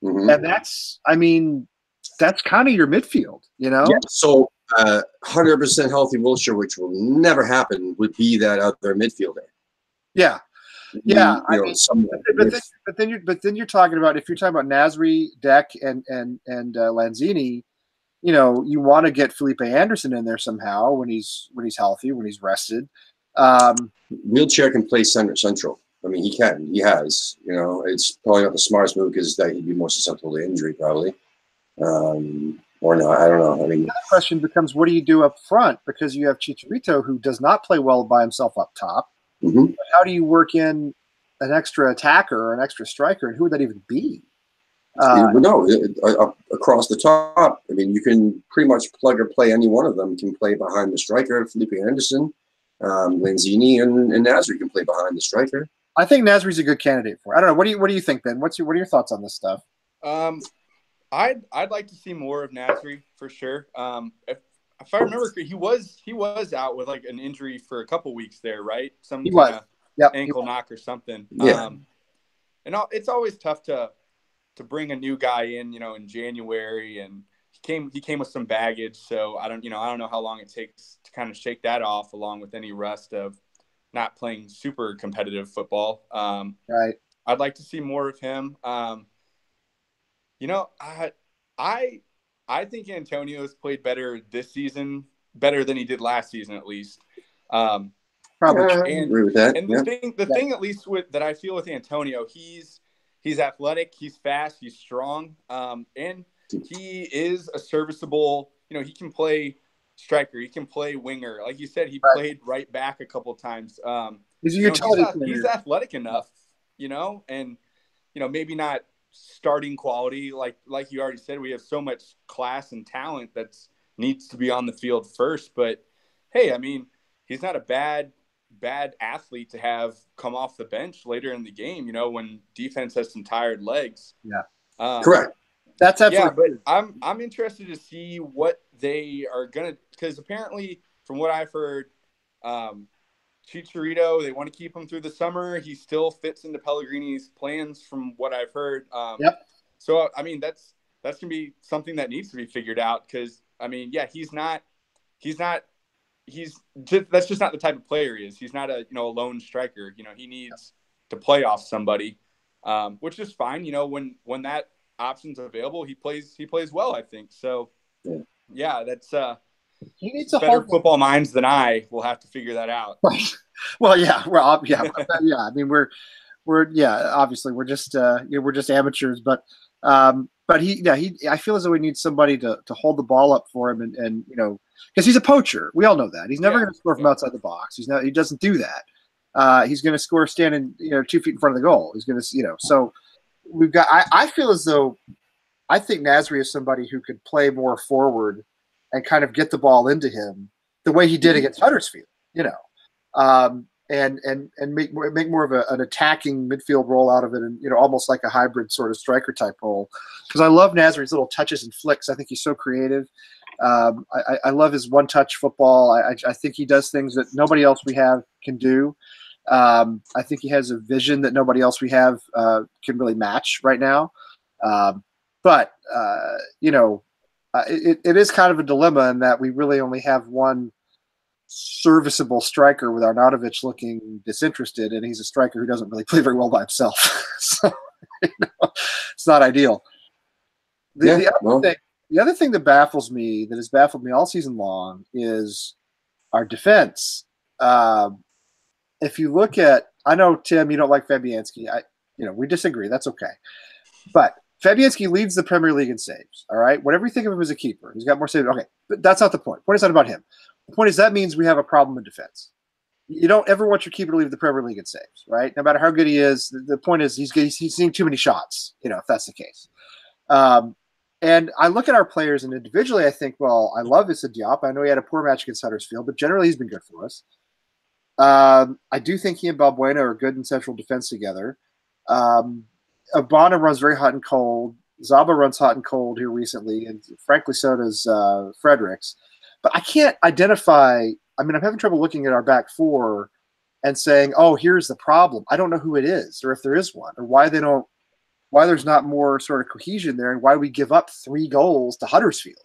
Mm-hmm. And that's kind of your midfield, Yeah. So 100% healthy Wilshere, which will never happen, would be that other midfielder. Yeah. Yeah, but then you're talking about, if you're talking about Nasri, Deck, and Lanzini, you want to get Felipe Anderson in there somehow when he's healthy, when he's rested. Wheelchair can play central. I mean, he can. He has. It's probably not the smartest move because he'd be more susceptible to injury, probably. Or not. I don't know. I mean, the question becomes, what do you do up front? Because you have Chicharito, who does not play well by himself up top. Mm-hmm. How do you work in an extra attacker or an extra striker, and who would that even be? No, across the top. I mean, you can pretty much plug or play any one of them. You can play behind the striker, Felipe Anderson, Lanzini, and Nasri can play behind the striker. I think Nasri's a good candidate for it. I don't know. What do you think, Ben? What are your thoughts on this stuff? I'd like to see more of Nasri for sure. If I remember, he was out with like an injury for a couple weeks there, right? Some kind of ankle knock or something. Yeah. It's always tough to bring a new guy in, in January, and he came with some baggage. So I don't know how long it takes to kind of shake that off, along with any rust of not playing super competitive football. Right. I'd like to see more of him. I think Antonio's played better this season, better than he did last season, at least. Probably. I agree with that. And the thing, at least that I feel with Antonio, he's athletic, he's fast, he's strong, and he is a serviceable. He can play striker, he can play winger. Like you said, he played right back a couple of times. He's a utility player. He's athletic enough, and maybe not starting quality like you already said. We have so much class and talent that needs to be on the field first. But hey, I mean, he's not a bad athlete to have come off the bench later in the game. When defense has some tired legs. Yeah, correct. That's absolutely. Yeah, but I'm interested to see what they are gonna, because apparently from what I've heard, Chicharito, they want to keep him through the summer. He still fits into Pellegrini's plans from what I've heard. Yep. So, I mean, that's going to be something that needs to be figured out because, I mean, yeah, that's just not the type of player he is. He's not a lone striker. He needs to play off somebody, which is fine. When that option's available, he plays well, I think. So, yeah, that's he needs better football minds than I will have to figure that out. Well, yeah, yeah. I mean, we're obviously we're just amateurs, but I feel as though we need somebody to hold the ball up for him and because he's a poacher. We all know that he's never going to score from outside the box. He doesn't do that. He's going to score standing 2 feet in front of the goal. He's going to so we've got. I feel as though I think Nasri is somebody who could play more forward and kind of get the ball into him the way he did against Huddersfield, and make more of an attacking midfield role out of it, and almost like a hybrid sort of striker type role. Because I love Nasri's little touches and flicks. I think he's so creative. I love his one-touch football. I think he does things that nobody else we have can do. I think he has a vision that nobody else we have can really match right now. But it is kind of a dilemma in that we really only have one serviceable striker with Arnautovic looking disinterested, and he's a striker who doesn't really play very well by himself. So it's not ideal. The other thing that baffles me, that has baffled me all season long, is our defense. If you look at, I know Tim, you don't like Fabianski. We disagree. That's okay, but Fabianski leads the Premier League in saves. All right, whatever you think of him as a keeper, he's got more saves. Okay, but that's not the point. The point is not about him. The point is that means we have a problem in defense. You don't ever want your keeper to leave the Premier League in saves, right? No matter how good he is, the point is he's seeing too many shots. If that's the case. And I look at our players, and individually, I think, well, I love Issa Diop. I know he had a poor match against Huddersfield, but generally he's been good for us. I do think he and Balbuena are good in central defense together. Abana runs very hot and cold. Zaba runs hot and cold here recently, and frankly, so does Fredericks. But I can't identify. I mean, I'm having trouble looking at our back four and saying, "Oh, here's the problem." I don't know who it is, or if there is one, or why there's not more sort of cohesion there, and why we give up 3 goals to Huddersfield,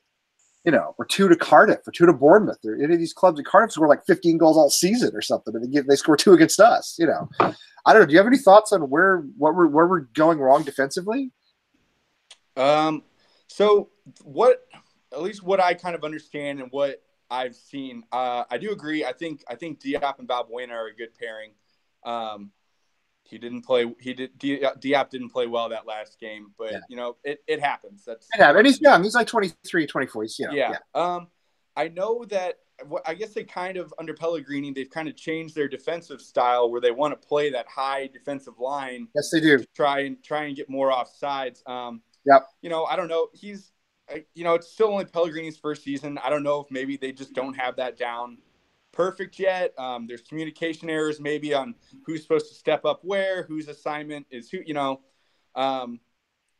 or 2 to Cardiff, or 2 to Bournemouth. Or any of these clubs at Cardiff score like 15 goals all season or something, and they score 2 against us. I don't know. Do you have any thoughts on where we're going wrong defensively? So at least what I kind of understand and what I've seen, I do agree. I think Diop and Balbuena are a good pairing. Diop didn't play well that last game, but it happens. And he's young. He's like 23, 24. I know that. I guess they kind of, under Pellegrini, they've kind of changed their defensive style where they want to play that high defensive line. Yes, they do. Try and get more offsides. Yep. You know, I don't know. He's, you know, it's still only Pellegrini's first season. I don't know if maybe they just don't have that down perfect yet. There's communication errors maybe on who's supposed to step up where, whose assignment is who, you know.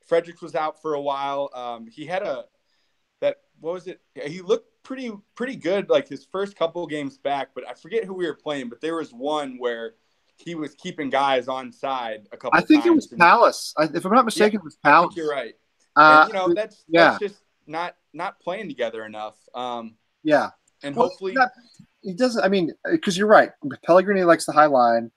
Fredericks was out for a while. He had what was it? He looked pretty good like his first couple games back, but I forget who we were playing, but there was one where he was keeping guys on side a couple times. I think it was Palace. If I'm not mistaken, it was Palace. I think you're right. And, you know, that's just not playing together enough. Yeah. And hopefully he doesn't. I mean, because you're right. Pellegrini likes the high line,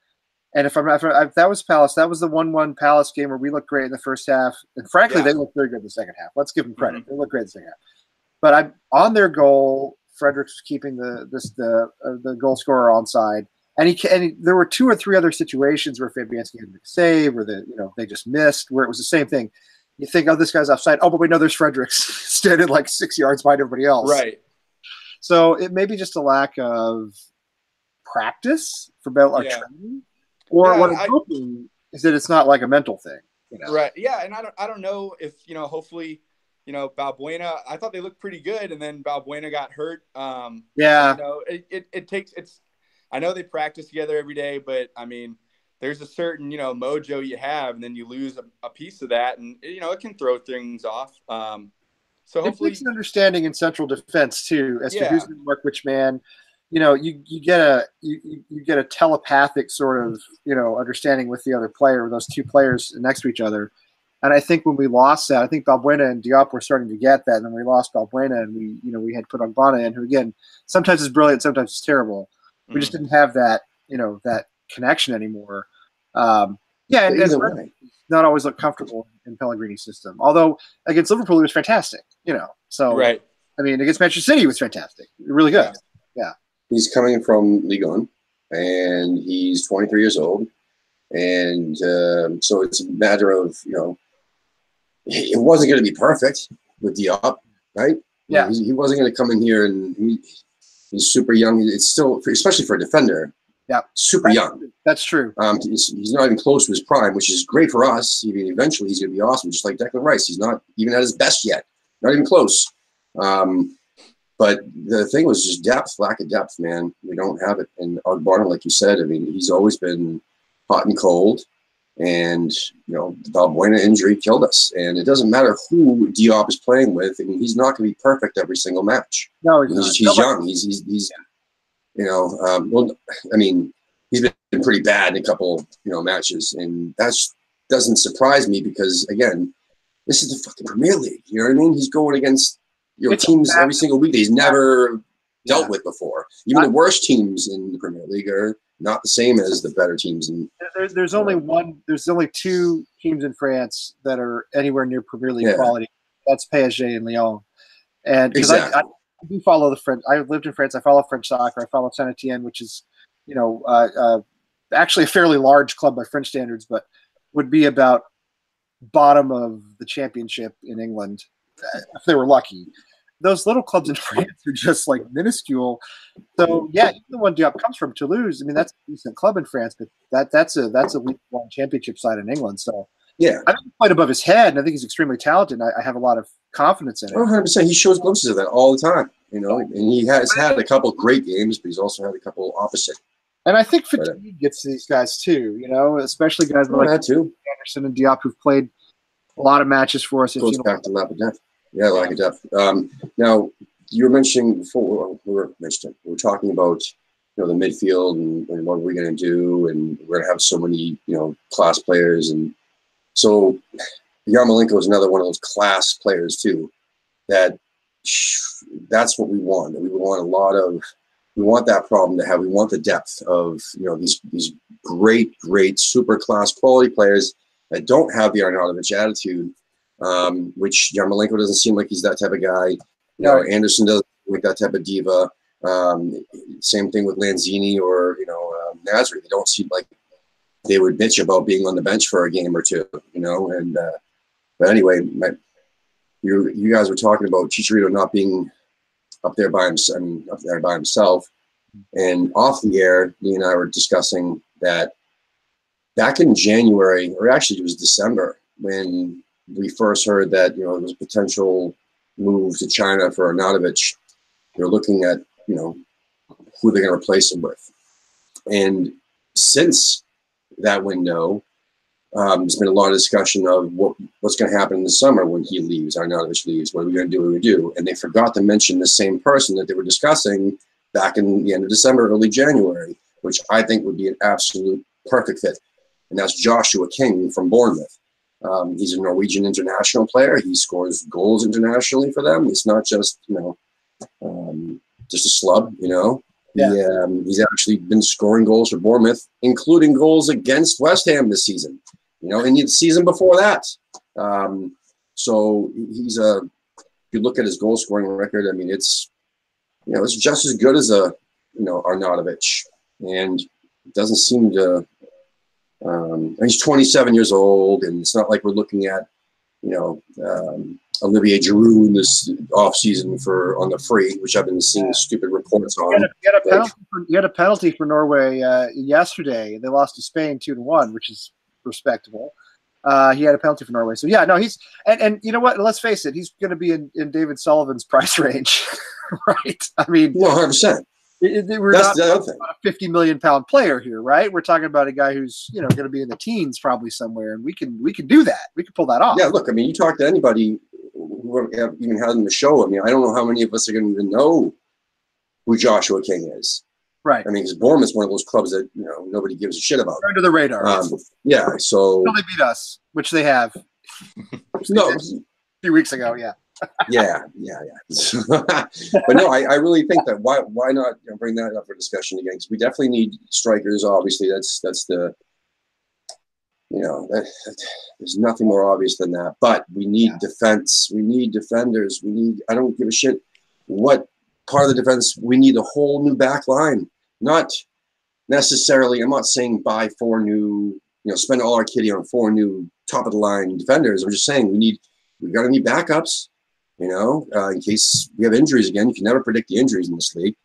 and if that was Palace, that was the 1-1 Palace game where we looked great in the first half, and frankly, they looked very good in the second half. Let's give them credit. They looked great in the second half. But on their goal, Fredericks was keeping the goal scorer onside, and there were 2 or 3 other situations where Fabianski had to make a save, or they just missed, where it was the same thing. You think, oh, this guy's offside. Oh, but we know there's Fredericks standing like 6 yards behind everybody else. Right. So it may be just a lack of practice for our training, or what I'm hoping is that it's not like a mental thing. You know? Right. Yeah, and I don't know if, you know, hopefully, you know, Balbuena, I thought they looked pretty good, and then Balbuena got hurt. Yeah. You know, I know they practice together every day, but I mean, there's a certain, you know, mojo you have, and then you lose a piece of that, and, you know, it can throw things off. So hopefully, it takes an understanding in central defense too, as to who's going to mark which man. You know, you get a telepathic sort of, you know, understanding with the other player, with those 2 players next to each other. And I think when we lost that, I think Balbuena and Diop were starting to get that, and then we lost Balbuena, and we had put Ogbonna in, who again sometimes is brilliant, sometimes is terrible. We just didn't have that, you know, that connection anymore. And not always look comfortable in Pellegrini's system. Although against Liverpool, he was fantastic, you know. So, right. I mean, against Manchester City, he was fantastic. Really good. Yeah. He's coming from Ligue 1, and he's 23 years old. And so it's a matter of, you know, it wasn't going to be perfect with Diop, right? Yeah. He wasn't going to come in here and he's super young. It's still, especially for a defender, super young. That's true. He's not even close to his prime, which is great for us. I mean, eventually he's going to be awesome, just like Declan Rice. He's not even at his best yet, not even close. But the thing was just lack of depth, man. We don't have it. And Ogbonna, like you said, I mean, he's always been hot and cold. And, you know, the Balbuena injury killed us. And it doesn't matter who Diop is playing with. I mean, he's not going to be perfect every single match. No, he's young. He's you know, well, I mean, he's been pretty bad in a couple, you know, matches. And that doesn't surprise me because, again, this is the fucking Premier League. You know what I mean? He's going against, you know, teams every single week that he's never dealt with before. Even the worst teams in the Premier League are not the same as the better teams. There's only 2 teams in France that are anywhere near Premier League quality. That's PSG and Lyon. And because I do follow the French. I lived in France. I follow French soccer. I follow Saint Etienne, which is, you know, actually a fairly large club by French standards, but would be about bottom of the championship in England if they were lucky. Those little clubs in France are just like minuscule. So yeah, even the one Diop comes from, Toulouse. I mean, that's a decent club in France, but that's a League One championship side in England. So yeah, I think he's played above his head, and I think he's extremely talented. I have a lot of confidence in it. 100%. He shows glimpses of that all the time, you know, and he has had a couple great games, but he's also had a couple opposite. And I think fatigue gets to these guys too, you know, especially guys like Anderson and Diop who've played a lot of matches for us. Goes back to lack of depth. Yeah, lack of depth. Now, you were mentioning before, we were talking about, you know, the midfield and what we're going to do, and we're going to have so many, you know, class players. And so Yarmolenko is another one of those class players too, that's what we want. We want that problem to have. We want the depth of, you know, these great, super class quality players that don't have the Arnautovic attitude, which Yarmolenko doesn't seem like he's that type of guy. You know, Anderson doesn't seem like that type of diva. Same thing with Lanzini or, you know, Nasri. They don't seem like they would bitch about being on the bench for a game or two, you know. And but anyway, you guys were talking about Chicharito not being up there by himself. And off the air, Lee and I were discussing that back in January, or actually it was December, when we first heard that, there was a potential move to China for Arnautovic, they're looking at, who they're going to replace him with. And since that window, there's been a lot of discussion of what's going to happen in the summer when he leaves, Arnautovic leaves. What are we going to do? What do we do? And they forgot to mention the same person that they were discussing back in the end of December, early January, which I think would be an absolute perfect fit. And that's Joshua King from Bournemouth. He's a Norwegian international player. He scores goals internationally for them. It's not just, just a slub, Yeah. He's actually been scoring goals for Bournemouth, including goals against West Ham this season, and the season before that. So he's if you look at his goal scoring record, I mean, it's just as good as Arnautovic, and it doesn't seem to. He's 27 years old, and it's not like we're looking at, Olivier Giroud in this offseason on the free, which I've been seeing stupid reports on. He had a penalty for Norway yesterday. They lost to Spain 2-1, which is respectable. He had a penalty for Norway. So, yeah, no, he's – and you know what? Let's face it. He's going to be in David Sullivan's price range, right? I mean – 100%. We're not a 50 million pound player here, right? We're talking about a guy who's going to be in the teens probably somewhere, and we can do that. We can pull that off. Yeah, look, I mean, you talk to anybody who have even had on the show. I mean, I don't know how many of us are going to even know who Joshua King is. Right. I mean, because Bournemouth's one of those clubs that nobody gives a shit about. Under the radar. Yeah. So until they beat us, which they have. No, a few weeks ago. Yeah. yeah. But no, I really think that why not bring that up for discussion again? Because we definitely need strikers. Obviously, that's the there's nothing more obvious than that. But we need defense. We need defenders. I don't give a shit what part of the defense. We need a whole new back line. Not necessarily. I'm not saying buy 4 new. Spend all our kitty on 4 new top of the line defenders. I'm just saying we got to need backups. In case we have injuries again. You can never predict the injuries in this league.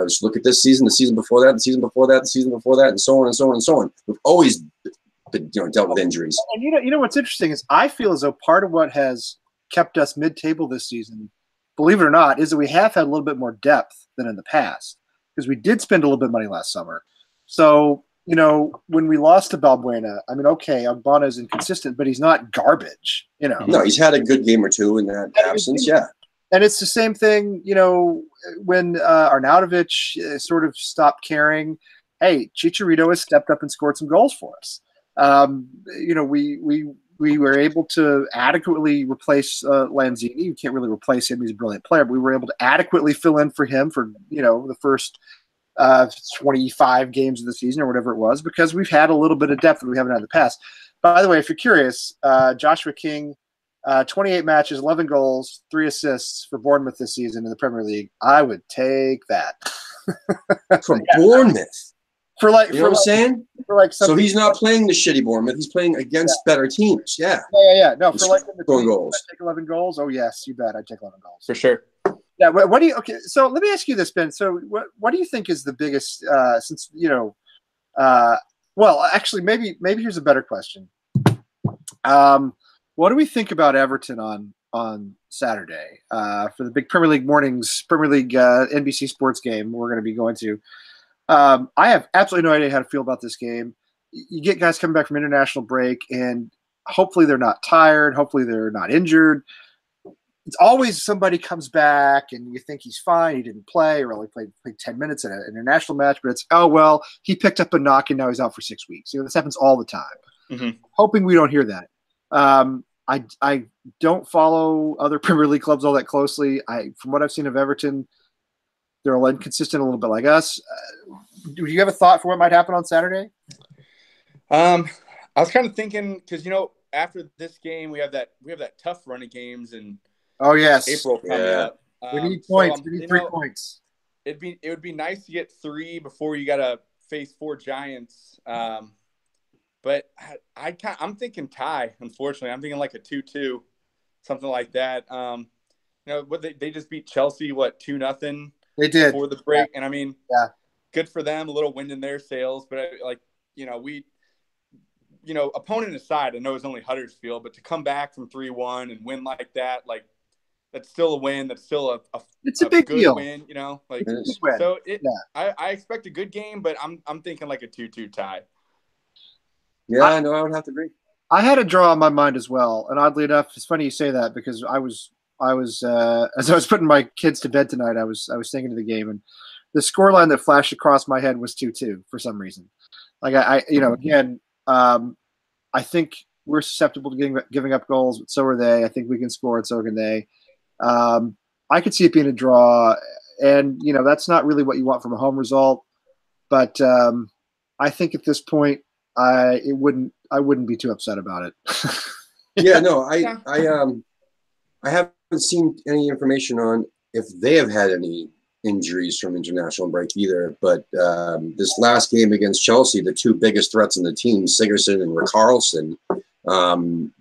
Just look at this season, the season before that, the season before that, the season before that, and so on and so on and so on. We've always been, dealt with injuries. And you know what's interesting is I feel as though part of what has kept us mid-table this season, believe it or not, is that we have had a little bit more depth than in the past because we did spend a little bit of money last summer. So when we lost to Balbuena, I mean, okay, Ogbonna is inconsistent, but he's not garbage, No, he's had a good game or two in that absence, yeah. And it's the same thing, when Arnautovic sort of stopped caring. Hey, Chicharito has stepped up and scored some goals for us. We were able to adequately replace Lanzini. You can't really replace him; he's a brilliant player. But we were able to adequately fill in for him for the first 25 games of the season or whatever it was, because we've had a little bit of depth that we haven't had in the past. By the way, if you're curious, Joshua King, 28 matches, 11 goals, 3 assists for Bournemouth this season in the Premier League. I would take that. From Bournemouth. For like, you know what I'm saying? For like so he's not playing the shitty Bournemouth. He's playing against better teams. Yeah. Yeah. No, for like scoring goals. I'd take 11 goals. Oh yes, you bet. I'd take 11 goals for sure. Yeah. What do you? Okay. So let me ask you this, Ben. So what do you think is the biggest? Since well, actually, maybe here's a better question. What do we think about Everton on Saturday for the big Premier League NBC Sports game we're going to be going to? I have absolutely no idea how to feel about this game. You get guys coming back from international break, and hopefully they're not tired. Hopefully they're not injured. It's always somebody comes back, and you think he's fine. He didn't play or only played 10 minutes in an international match, but it's, oh, well, he picked up a knock, and now he's out for 6 weeks. This happens all the time. Mm-hmm. Hoping we don't hear that. I don't follow other Premier League clubs all that closely. From what I've seen of Everton, they're all inconsistent, a little bit like us. Do you have a thought for what might happen on Saturday? I was kind of thinking because after this game we have that tough run of games and April coming up. We need points. We need 3 points. It would be nice to get 3 before you got to face 4 Giants. But I'm thinking tie. Unfortunately, I'm thinking like a 2-2, something like that. What they just beat Chelsea 2-0. They did before the break, and I mean, good for them. A little wind in their sails, but opponent aside, I know it's only Huddersfield, but to come back from 3-1 and win like that, like that's still a win. That's still it's a big good deal. win, like win. so. I expect a good game, but I'm thinking like a 2-2 tie. Yeah, I know. I would have to agree. I had a draw on my mind as well, and oddly enough, it's funny you say that because I was as I was putting my kids to bed tonight, I was thinking of the game, and the scoreline that flashed across my head was 2-2 for some reason. Like again, I think we're susceptible to giving up goals, but so are they. I think we can score, and so can they. I could see it being a draw, and that's not really what you want from a home result. But I think at this point, I wouldn't be too upset about it. Yeah, no, I haven't seen any information on if they have had any injuries from international break either. But this last game against Chelsea, the two biggest threats in the team, Sigurdsson and Richarlison,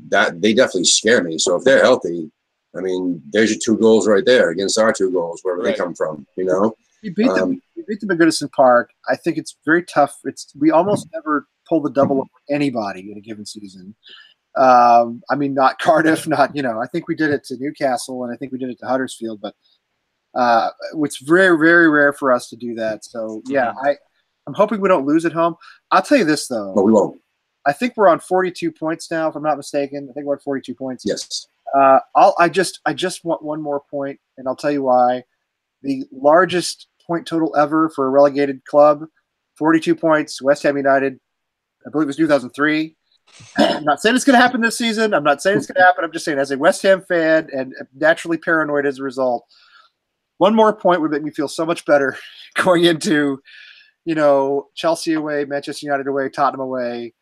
that they definitely scare me. So if they're healthy, I mean, there's your 2 goals right there against our 2 goals, wherever they come from. We beat them. We beat them at Goodison Park. I think it's very tough. We almost never pull the double over anybody in a given season. I mean, not Cardiff, not I think we did it to Newcastle, and I think we did it to Huddersfield, but it's very, very rare for us to do that. So yeah, I'm hoping we don't lose at home. I'll tell you this though. But we won't. I think we're on 42 points now, if I'm not mistaken. I think we're at 42 points. Yes. I just want one more point, and I'll tell you why. The largest point total ever for a relegated club, 42 points. West Ham United, I believe it was 2003. I'm not saying it's going to happen this season. I'm not saying it's going to happen. I'm just saying, as a West Ham fan and naturally paranoid as a result, one more point would make me feel so much better going into, Chelsea away, Manchester United away, Tottenham away.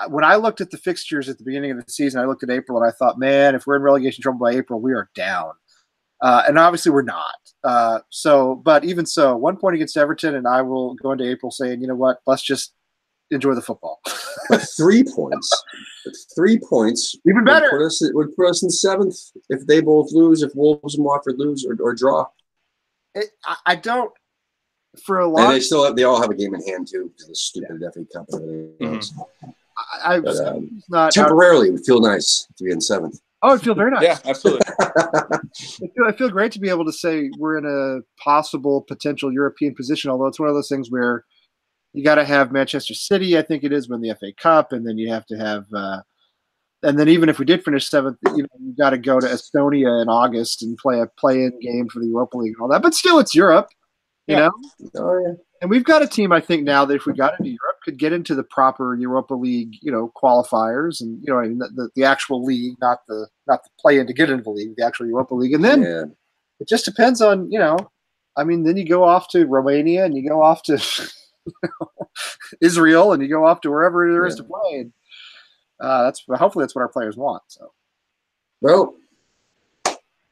When I looked at the fixtures at the beginning of the season, I looked at April and I thought, man, if we're in relegation trouble by April, we are down. And obviously we're not. But even so, 1 point against Everton, and I will go into April saying, you know what, let's just enjoy the football. But 3 points. 3 points. Even better. Would put us in 7th if they both lose, if Wolves and Watford lose or draw. I don't. For a lot. And they all have a game in hand too, because of the stupid FA Cup and everything else. Not temporarily, it would feel nice to be in 7th. Oh, it feels very nice. Yeah, absolutely. I feel great to be able to say we're in a possible potential European position, although it's one of those things where you got to have Manchester City, I think it is, win the FA Cup, and then you have to have and then even if we did finish 7th, you got to go to Estonia in August and play a play-in game for the Europa League and all that. But still, it's Europe, you know? Oh, yeah. And we've got a team, I think, now that if we got into Europe, could get into the proper Europa League, qualifiers, and the actual league, not the play-in to get into the league, the actual Europa League. And then it just depends on, then you go off to Romania and you go off to Israel and you go off to wherever there is to play. And, hopefully that's what our players want. So, well,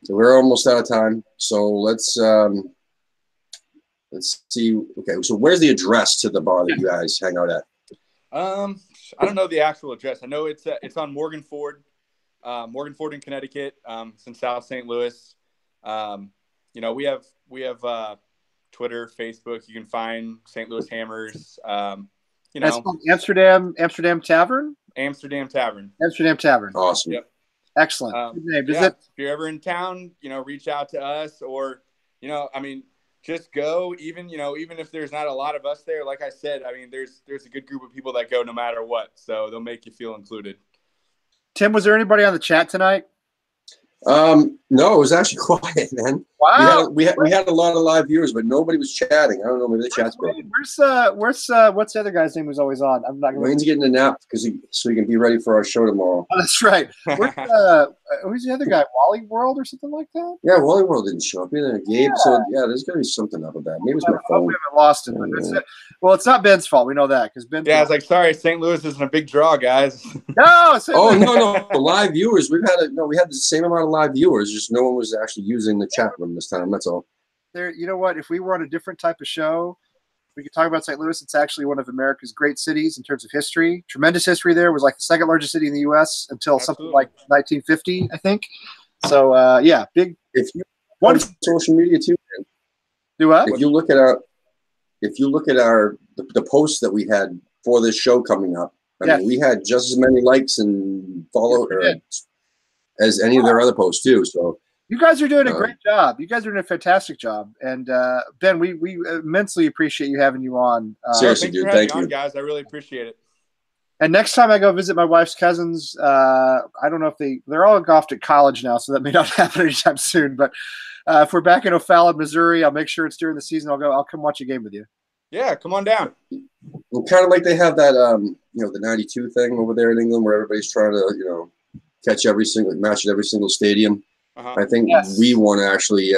we're almost out of time, so let's see. Okay, so where's the address to the bar that you guys hang out at? I don't know the actual address. I know it's on Morgan Ford in Connecticut. It's in South St. Louis. We have Twitter, Facebook. You can find St. Louis Hammers. That's called Amsterdam Tavern. Amsterdam Tavern. Amsterdam Tavern. Awesome. Yep. Excellent. Good name. If you're ever in town, reach out to us, or just go. Even if there's not a lot of us there, like I said, there's a good group of people that go no matter what, so they'll make you feel included. Tim, was there anybody on the chat tonight? No, it was actually quiet, man. Wow. We had a lot of live viewers, but nobody was chatting. I don't know, maybe the chat's broken. What's the other guy's name who's always on? I'm not going. Wayne's getting a nap so he can be ready for our show tomorrow. Oh, that's right. Who's the other guy? Wally World or something like that? Yeah, Wally World didn't show up. Either Gabe. So there's gonna be something up with that. Maybe it's my phone. We haven't lost him. Well, it's not Ben's fault. We know that because Ben. Yeah, it's like, sorry, St. Louis isn't a big draw, guys. No. No. The live viewers. We had the same amount of live viewers. Just no one was actually using the chat room this time. That's all. You know what? If we were on a different type of show, we could talk about St. Louis. It's actually one of America's great cities in terms of history. Tremendous history there. It was like the second largest city in the U.S. until something like 1950, I think. So, big. If you on social media too, man. Do what? If you look at the posts that we had for this show coming up, I mean, we had just as many likes and as any of their other posts too. So you guys are doing a great job. You guys are doing a fantastic job. And Ben, we immensely appreciate you having you on. Seriously, dude, thank you, guys. I really appreciate it. And next time I go visit my wife's cousins, I don't know if they're all off to college now, so that may not happen anytime soon. But if we're back in O'Fallon, Missouri, I'll make sure it's during the season. I'll come watch a game with you. Yeah, come on down. Well, kind of like they have that, the 92 thing over there in England where everybody's trying to, catch match at every single stadium. I think we want to actually,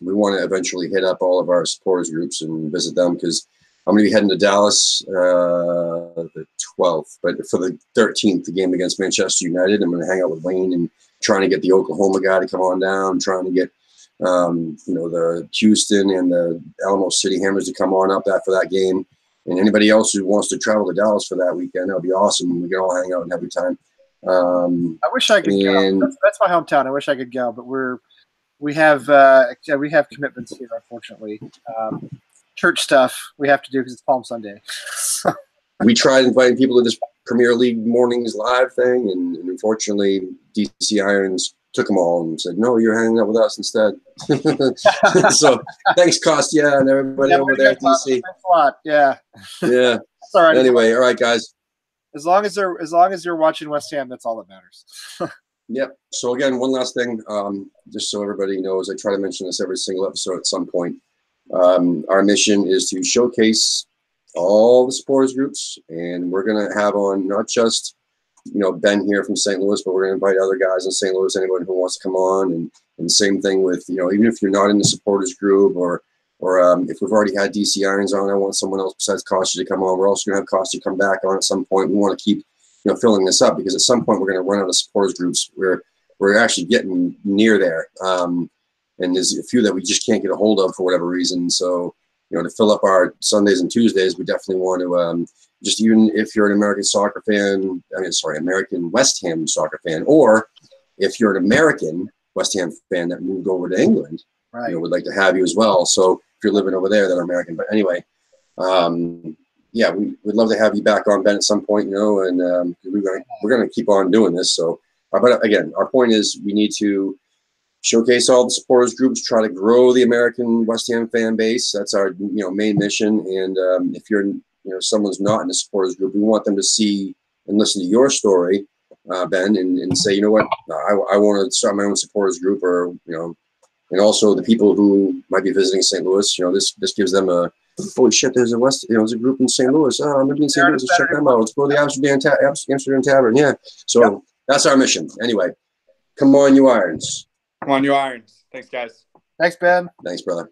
we want to eventually hit up all of our supporters groups and visit them because I'm going to be heading to Dallas the 12th, but for the 13th, the game against Manchester United, I'm going to hang out with Wayne and trying to get the Oklahoma guy to come on down, trying to get the Houston and the Alamo City Hammers to come on up for that game. And anybody else who wants to travel to Dallas for that weekend, that'll be awesome. We can all hang out and have a good time. I wish I could go. That's my hometown. I wish I could go, but we have commitments here, unfortunately. Church stuff we have to do because it's Palm Sunday. We tried inviting people to this Premier League Mornings Live thing, and unfortunately, DC Irons took them all and said, "No, you're hanging out with us instead." So thanks, Kostya, and everybody over there at DC. Thanks a lot. Yeah. Yeah. That's all right. Anyway, all right, guys. As long as you're watching West Ham, that's all that matters. Yep. So again, one last thing, just so everybody knows, I try to mention this every single episode at some point. Our mission is to showcase all the supporters groups, and we're going to have on not just Ben here from St. Louis, but we're going to invite other guys in St. Louis, anyone who wants to come on, and same thing with even if you're not in the supporters group or if we've already had DC Irons on, I want someone else besides Kostya to come on. We're also going to have Kostya come back on at some point. We want to keep filling this up because at some point we're going to run out of supporters groups. We're actually getting near there. And there's a few that we just can't get a hold of for whatever reason. So, to fill up our Sundays and Tuesdays, we definitely want to just, even if you're an American soccer fan, American West Ham soccer fan, or if you're an American West Ham fan that moved over to England, right, we'd like to have you as well. So if you're living over there, that are American. But anyway, we'd love to have you back on, Ben, at some point, and we're going to keep on doing this. So, but again, our point is we need to showcase all the supporters groups, try to grow the American West Ham fan base. That's our main mission. And if you're someone's not in the supporters group, we want them to see and listen to your story, Ben, and say, I want to start my own supporters group, or and also the people who might be visiting St. Louis. This gives them a holy shit. There's there's a group in St. Louis. Oh, I'm gonna be in St. Louis. Let's check them out. Let's go to the Amsterdam Tavern. Yeah. So that's our mission. Anyway, come on, you Irons. Come on, you Irons. Thanks, guys. Thanks, Ben. Thanks, brother.